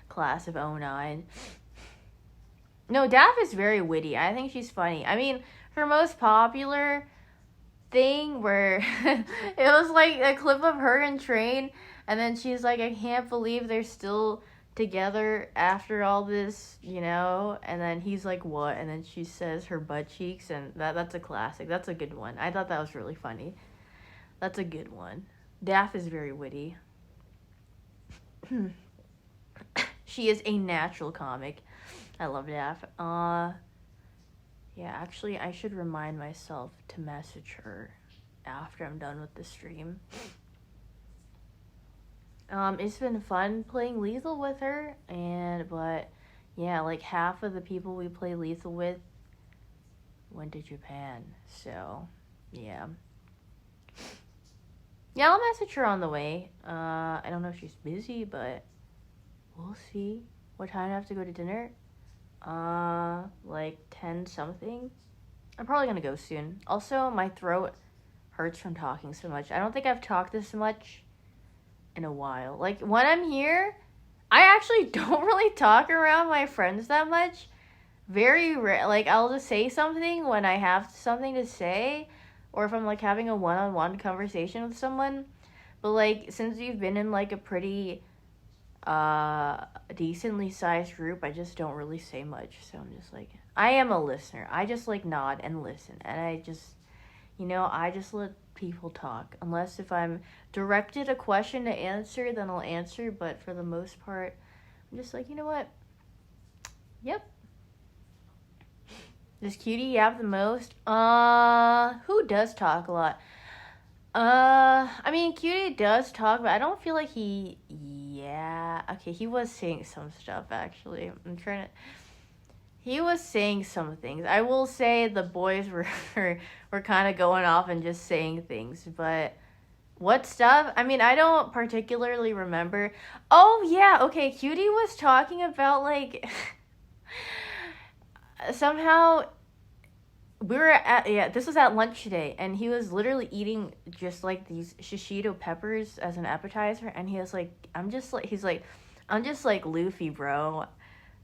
Class of 09. No, Daph is very witty. I think she's funny. I mean, her most popular thing where it was like a clip of her in train, and then she's like, I can't believe they're still together after all this, you know? And then he's like, what? And then she says her butt cheeks, and that's a classic. That's a good one. I thought that was really funny. That's a good one. Daph is very witty. She is a natural comic. I love Daph. Yeah, actually, I should remind myself to message her after I'm done with the stream. It's been fun playing Lethal with her, but yeah, like half of the people we play Lethal with went to Japan, so yeah. Yeah, I'll message her on the way. I don't know if she's busy, but we'll see. What time do I have to go to dinner? Like 10 something. I'm probably gonna go soon. Also, my throat hurts from talking so much. I don't think I've talked this much in a while. Like, when I'm here, I actually don't really talk around my friends that much. Very rare. Like, I'll just say something when I have something to say, or if I'm, like, having a one-on-one conversation with someone. But, like, since we've been in, like, a pretty decently sized group, I just don't really say much. So I'm just like, I am a listener. I just, like, nod and listen. And I just, you know, I just let people talk. Unless if I'm directed a question to answer, then I'll answer. But for the most part, I'm just like, you know what? Yep. Does Cutie yap the most? Who does talk a lot? I mean, Cutie does talk, but I don't feel like he... Yeah. Okay, he was saying some stuff, actually. He was saying some things. I will say the boys were kind of going off and just saying things, but what stuff? I mean, I don't particularly remember. Oh, yeah, okay, Cutie was talking about, like... somehow... We were this was at lunch today, and he was literally eating just, like, these shishito peppers as an appetizer, and he was like, I'm just like Luffy, bro.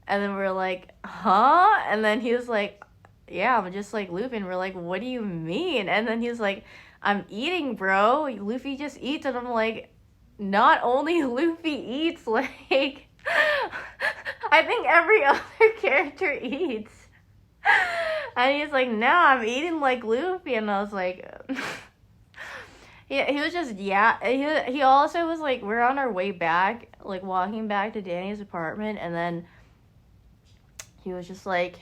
And then we're like, huh? And then he was like, yeah, I'm just like Luffy. And we're like, what do you mean? And then he was like, I'm eating, bro. Luffy just eats. And I'm like, not only Luffy eats, like, I think every other character eats. And he's like, no, I'm eating like Luffy. And I was like, he was just, yeah. He also was like, we're on our way back, like walking back to Danny's apartment. And then he was just like,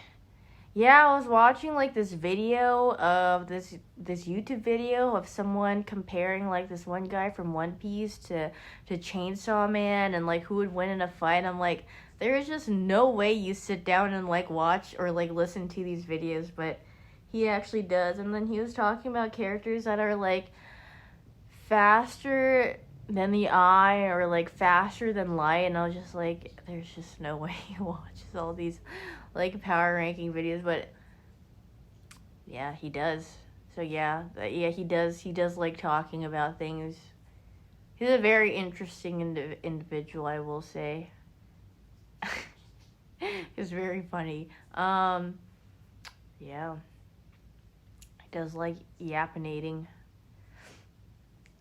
yeah, I was watching like this video of this YouTube video of someone comparing like this one guy from One Piece to Chainsaw Man and like who would win in a fight. I'm like, there is just no way you sit down and like watch or like listen to these videos, but he actually does. And then he was talking about characters that are like faster than the eye or like faster than light, and I was just like, there's just no way he watches all these like power ranking videos, but yeah, he does. So yeah, he does like talking about things. He's a very interesting individual, I will say. It's very funny. Yeah. does like yappinating.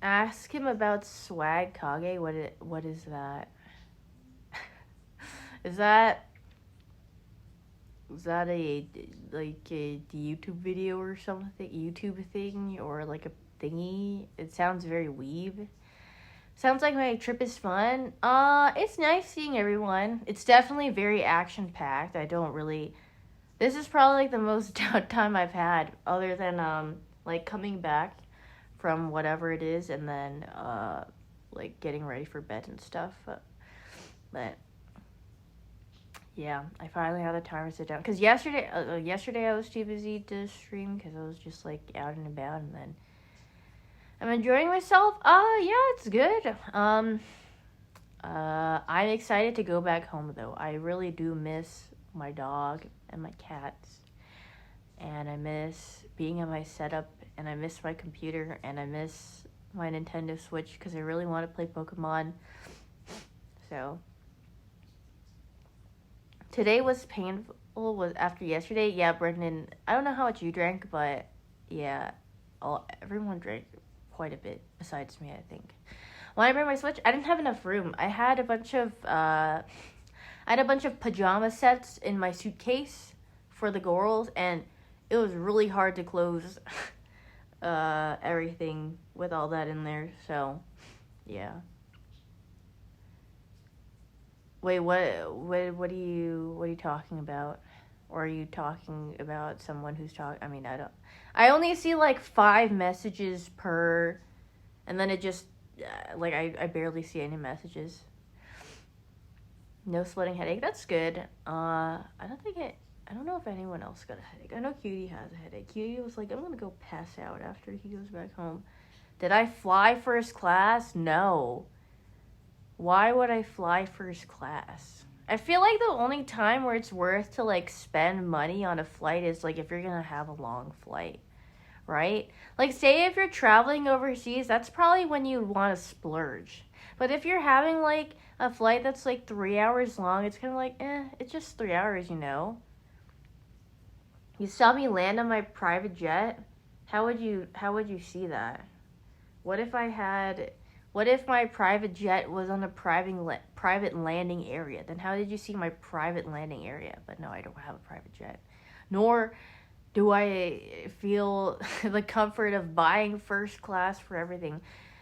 Ask him about swag kage. What is that? Is that a like a YouTube video or something? YouTube thing or like a thingy? It sounds very weeb. Sounds like my trip is fun. It's nice seeing everyone. It's definitely very action packed. This is probably like the most downtime I've had, other than like coming back from whatever it is, and then like getting ready for bed and stuff. But yeah, I finally had the time to sit down. Cause yesterday I was too busy to stream because I was just like out and about, and then I'm enjoying myself. Yeah, it's good. I'm excited to go back home though. I really do miss my dog and my cats, and I miss being at my setup, and I miss my computer, and I miss my Nintendo Switch because I really want to play Pokemon. So today was painful. Was after yesterday. Yeah, Brendan. I don't know how much you drank, but yeah, everyone drank quite a bit besides me, I think. When I bring my Switch, I didn't have enough room. I had a bunch of pajama sets in my suitcase for the girls, and it was really hard to close everything with all that in there. So, yeah. Wait, what are you talking about? Or are you talking about someone who's talking? I mean, I only see like 5 messages per, and then it just like I barely see any messages. No splitting headache. That's good. I don't know if anyone else got a headache. I know Cutie has a headache. Cutie was like, I'm gonna go pass out after he goes back home. Did I fly first class? No. Why would I fly first class? I feel like the only time where it's worth to like spend money on a flight is like if you're gonna have a long flight, right? Like say if you're traveling overseas, that's probably when you want to splurge. But if you're having like a flight that's like 3 hours long, it's kind of like, it's just 3 hours, you know? You saw me land on my private jet? How would you see that? What if my private jet was on a private landing area? Then how did you see my private landing area? But no, I don't have a private jet. Nor do I feel the comfort of buying first class for everything.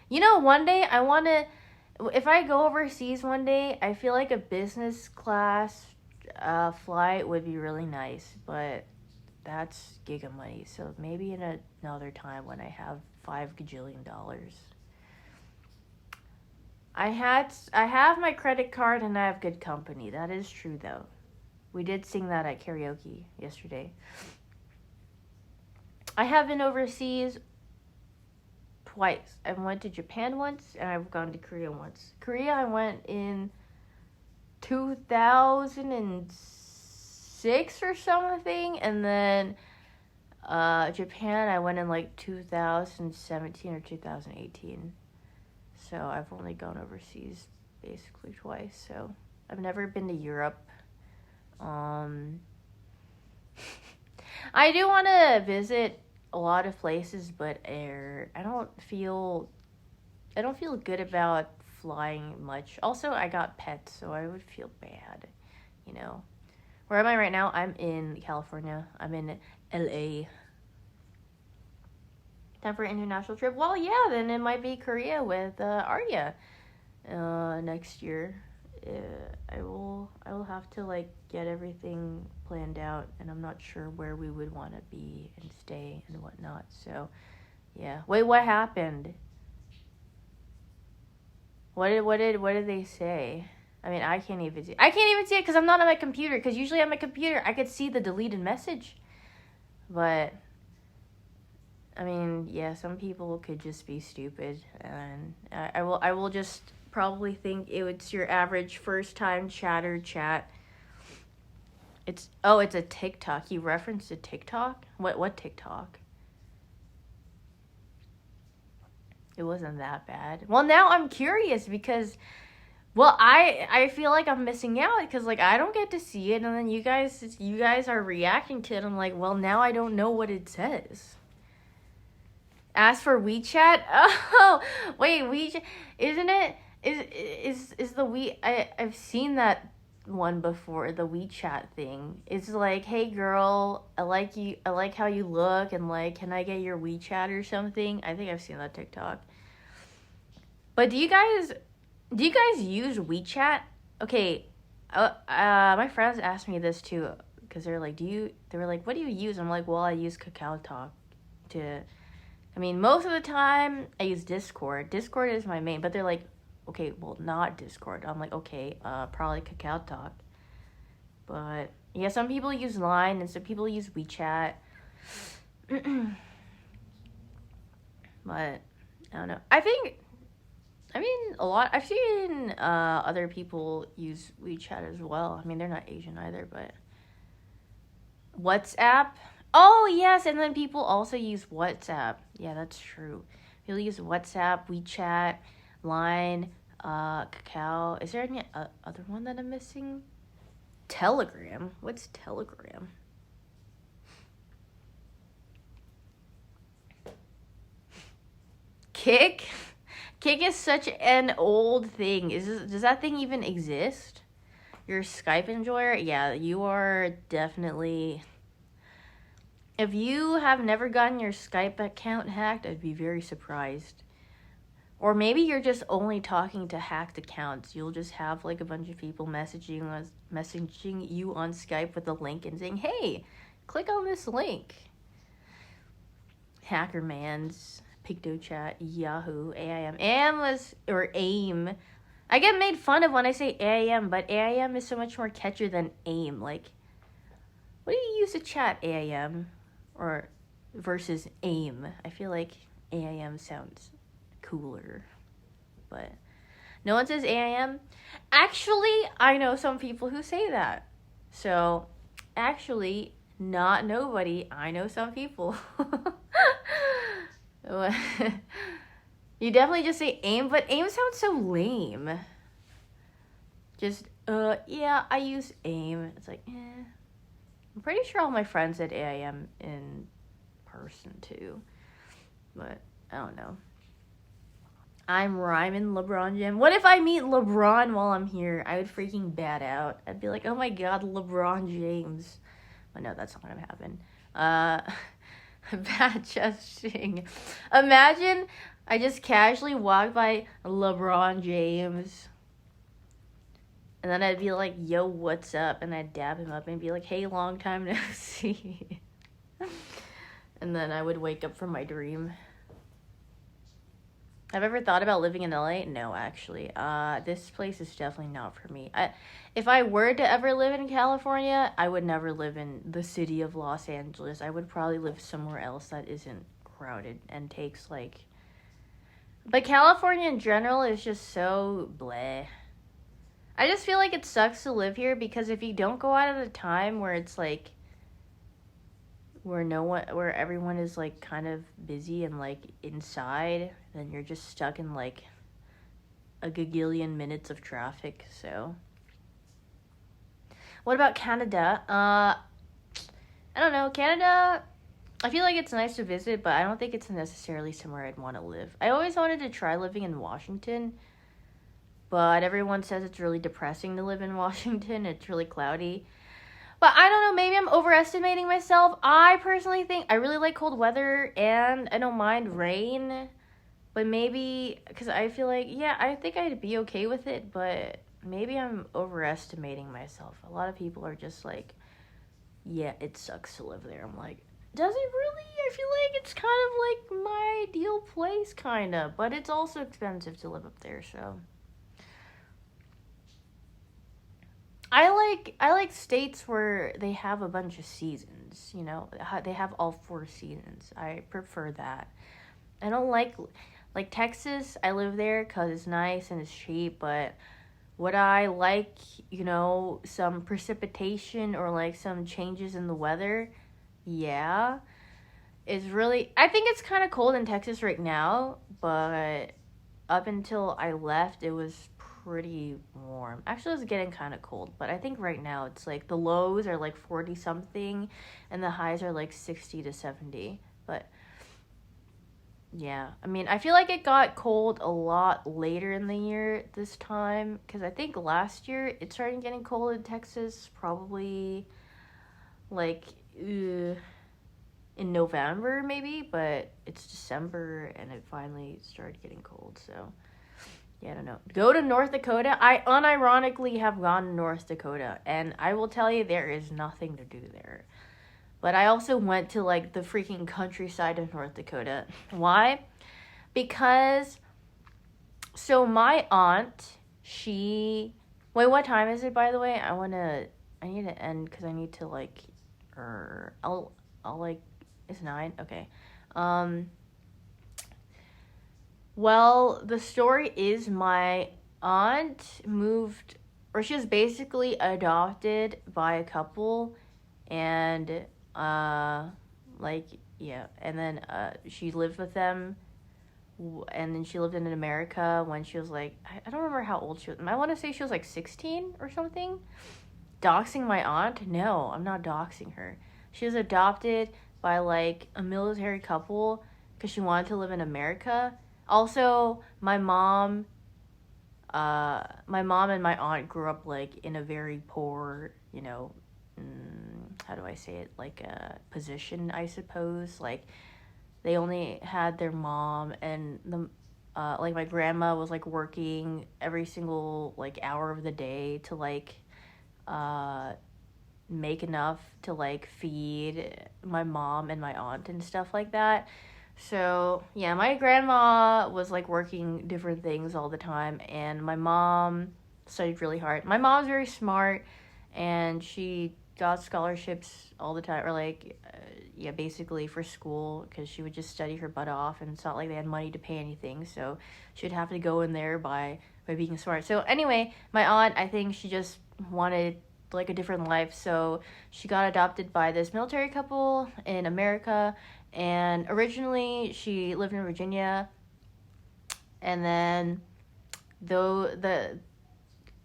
You know, one day if I go overseas one day, I feel like a business class flight would be really nice, but that's giga money. So maybe in another time when I have $5 gajillion. I have my credit card and I have good company. That is true though. We did sing that at karaoke yesterday. I have been overseas twice. I went to Japan once, and I've gone to Korea once. Korea, I went in 2006 or something, and then Japan, I went in like 2017 or 2018. So I've only gone overseas basically twice. So I've never been to Europe. I do want to visit a lot of places, but I don't feel good about flying much. Also, I got pets, so I would feel bad, you know. Where am I right now? I'm in California. I'm in LA. Time for an international trip? Well, yeah, then it might be Korea with Arya next year. I will have to like get everything planned out, and I'm not sure where we would want to be and stay and whatnot. So, yeah. Wait, what happened? What did they say? I mean, I can't even see it because I'm not on my computer. Because usually on my computer I could see the deleted message, but I mean, yeah, some people could just be stupid, and I will just probably think it's your average first time chatter chat. It's a TikTok. You referenced a TikTok? What TikTok? It wasn't that bad. Well, now I'm curious because, well, I feel like I'm missing out because like I don't get to see it, and then you guys are reacting to it. I'm like, well, now I don't know what it says. Ask for WeChat? Oh, wait, WeChat. Isn't it? Is the I've seen that one before, the WeChat thing. It's like, hey girl, I like you, I like how you look, and like, can I get your WeChat or something? I think I've seen that TikTok. But do you guys use WeChat? Okay, my friends asked me this too, because they're like, they were like, what do you use? I'm like, well, I use Kakao Talk to, I mean, most of the time I use Discord. Discord is my main, but they're like, okay, well, not Discord. I'm like, okay, probably Kakao Talk. But yeah, some people use Line and some people use WeChat. But I don't know. I mean, a lot. I've seen other people use WeChat as well. I mean, they're not Asian either, but WhatsApp. Oh yes, and then people also use WhatsApp. Yeah, that's true. People use WhatsApp, WeChat, Line, Kakao. Is there any other one that I'm missing? Telegram. What's Telegram? Kick. Kick is such an old thing. Does that thing even exist? You're a Skype enjoyer? Yeah, you are definitely. If you have never gotten your Skype account hacked, I'd be very surprised. Or maybe you're just only talking to hacked accounts. You'll just have like a bunch of people messaging you on Skype with a link and saying, hey, click on this link. Hackerman's, PictoChat, Yahoo, AIM. AIM. I get made fun of when I say AIM, but AIM is so much more catchier than AIM. Like, what do you use to chat, AIM? Or versus AIM? I feel like AIM sounds cooler. But no one says AIM. Actually, I know some people who say that. So, actually, not nobody. I know some people. You definitely just say AIM, but AIM sounds so lame. Just, yeah, I use AIM. It's like, eh. I'm pretty sure all my friends said AIM in person too. But, I don't know. I'm rhyming LeBron James. What if I meet LeBron while I'm here? I would freaking bat out. I'd be like, oh my god, LeBron James. But no, that's not gonna happen. Bad jesting. Imagine I just casually walk by LeBron James. And then I'd be like, yo, what's up? And I'd dab him up and be like, hey, long time no see. And then I would wake up from my dream. Have I ever thought about living in LA? No, actually. This place is definitely not for me. If I were to ever live in California, I would never live in the city of Los Angeles. I would probably live somewhere else that isn't crowded and takes, like... But California in general is just so bleh. I just feel like it sucks to live here because if you don't go out at a time where it's, like... where everyone is like kind of busy and like inside, then you're just stuck in like a gagillion minutes of traffic. So what about Canada? I don't know. Canada, I feel like it's nice to visit, but I don't think it's necessarily somewhere I'd want to live. I always wanted to try living in Washington, but everyone says it's really depressing to live in Washington. It's really cloudy. But I don't know, maybe I'm overestimating myself. I personally think I really like cold weather and I don't mind rain. But maybe, because I feel like, yeah, I think I'd be okay with it, but maybe I'm overestimating myself. A lot of people are just like, yeah, it sucks to live there. I'm like, does it really? I feel like it's kind of like my ideal place, kind of. But it's also expensive to live up there, so... I like states where they have a bunch of seasons, you know. They have all 4 seasons. I prefer that. I don't like Texas. I live there because it's nice and it's cheap, but would I like, you know, some precipitation or like some changes in the weather? Yeah. It's really, I think it's kind of cold in Texas right now, but up until I left, it was pretty warm. Actually, it's getting kind of cold, but I think right now it's like the lows are like 40 something and the highs are like 60 to 70. But Yeah, I mean, I feel like it got cold a lot later in the year this time because I think last year it started getting cold in Texas probably like in November maybe, but it's December and it finally started getting cold. So yeah, I don't know. Go to North Dakota. I unironically have gone to North Dakota, and I will tell you there is nothing to do there. But I also went to like the freaking countryside of North Dakota. Why? Because so my aunt, she wait, what time is it by the way? I need to end because I need to like I'll like it's 9. Okay. Um well, the story is my aunt moved or she was basically adopted by a couple and like yeah, and then she lived with them and then she lived in America when she was like I don't remember how old she was. I want to say she was like 16 or something. Doxing my aunt? No, I'm not doxing her. She was adopted by like a military couple because she wanted to live in America. Also, my mom and my aunt grew up like in a very poor, you know, how do I say it? Like a position, I suppose. Like they only had their mom and the like my grandma was like working every single like hour of the day to like uh make enough to like feed my mom and my aunt and stuff like that. So, yeah, my grandma was like working different things all the time and my mom studied really hard. My mom's very smart and she got scholarships all the time or like yeah, basically for school because she would just study her butt off and it's not like they had money to pay anything. So, she'd have to go in there by being smart. So, anyway, my aunt, I think she just wanted like a different life. So she got adopted by this military couple in America and originally she lived in Virginia and then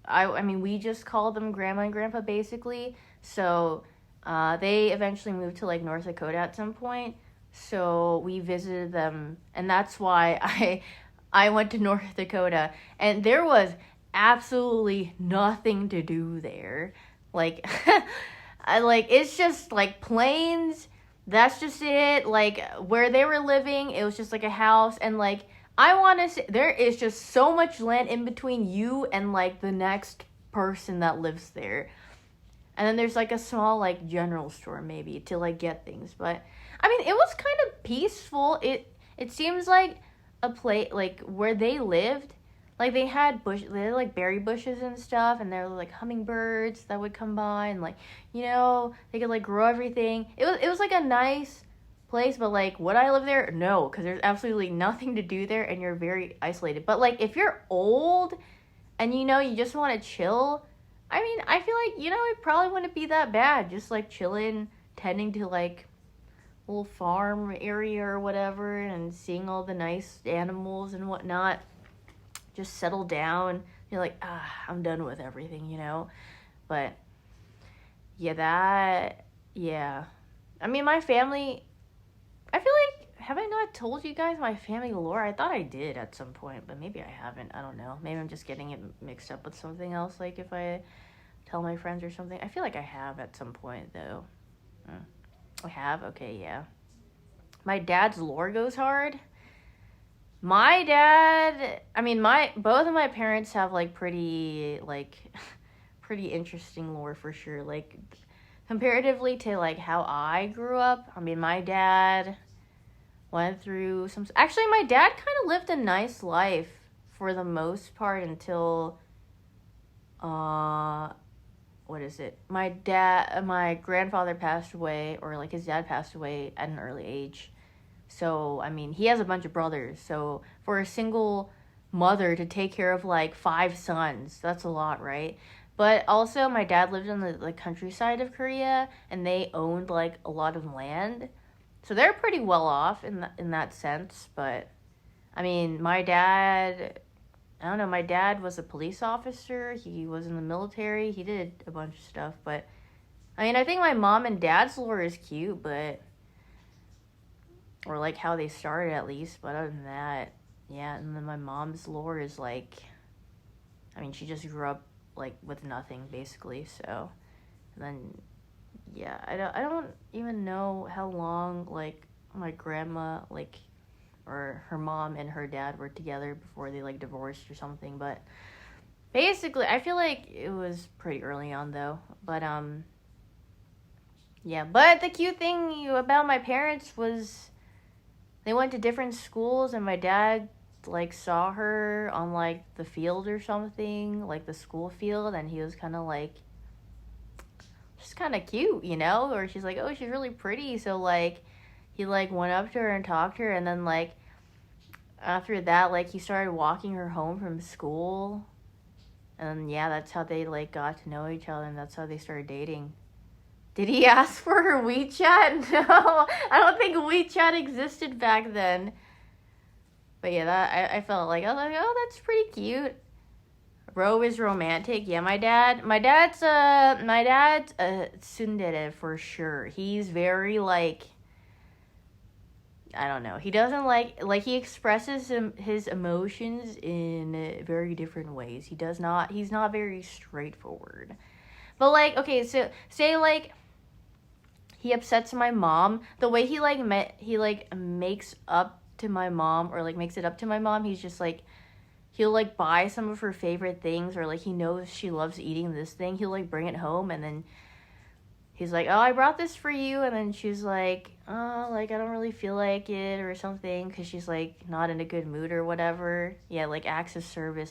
I mean we just called them grandma and grandpa basically. So they eventually moved to like North Dakota at some point. So we visited them and that's why I went to North Dakota and there was absolutely nothing to do there. Like, I like it's just like plains. That's just it. Like where they were living, it was just like a house, and like I want to say there is just so much land in between you and like the next person that lives there, and then there's like a small like general store maybe to like get things. But I mean, it was kind of peaceful. It seems like a place like where they lived like they had like berry bushes and stuff, and there were like hummingbirds that would come by, and like you know they could like grow everything. It was like a nice place, but like would I live there? No, because there's absolutely nothing to do there, and you're very isolated. But like if you're old, and you know you just want to chill, I mean I feel like you know it probably wouldn't be that bad, just like chilling, tending to like little farm area or whatever, and seeing all the nice animals and whatnot. Just settle down. You're like, I'm done with everything, you know? But, yeah. I mean, my family, I feel like, have I not told you guys my family lore? I thought I did at some point, but maybe I haven't. I don't know. Maybe I'm just getting it mixed up with something else, like if I tell my friends or something. I feel like I have at some point, though. I have? Okay, yeah. My dad's lore goes hard. My dad, I mean, both of my parents have like pretty interesting lore for sure. Like comparatively to like how I grew up. I mean, my dad went through actually my dad kind of lived a nice life for the most part until what is it? My grandfather passed away, or like his dad passed away at an early age. So, I mean, he has a bunch of brothers. So, for a single mother to take care of like 5 sons, that's a lot, right? But also, my dad lived in the countryside of Korea, and they owned like a lot of land. So, they're pretty well off in that sense. But, I mean, my dad was a police officer. He was in the military. He did a bunch of stuff. But, I mean, I think my mom and dad's lore is cute, but or like how they started at least. But other than that, yeah. And then my mom's lore is like, I mean, she just grew up like with nothing basically. So, and then yeah, I don't even know how long like my grandma like or her mom and her dad were together before they like divorced or something. But basically, I feel like it was pretty early on though. But yeah. But the cute thing about my parents was they went to different schools, and my dad like saw her on like the field or something, like the school field, and he was kind of like, she's kind of cute, you know? Or she's like, oh, she's really pretty. So like, he like went up to her and talked to her, and then like after that, like he started walking her home from school, and yeah, that's how they like got to know each other, and that's how they started dating. Did he ask for her WeChat? No, I don't think WeChat existed back then. But yeah, that I felt like, I was like, oh, that's pretty cute. Ro is romantic. Yeah, my dad's a tsundere for sure. He's very like, I don't know. He doesn't like he expresses his emotions in very different ways. He's not very straightforward. But like, okay, so say like he upsets my mom, the way he like makes up to my mom, or like makes it up to my mom, he's just like, he'll like buy some of her favorite things, or like he knows she loves eating this thing, he'll like bring it home, and then he's like, oh, I brought this for you, and then she's like, oh, like I don't really feel like it or something, because she's like not in a good mood or whatever. Yeah, like acts of service.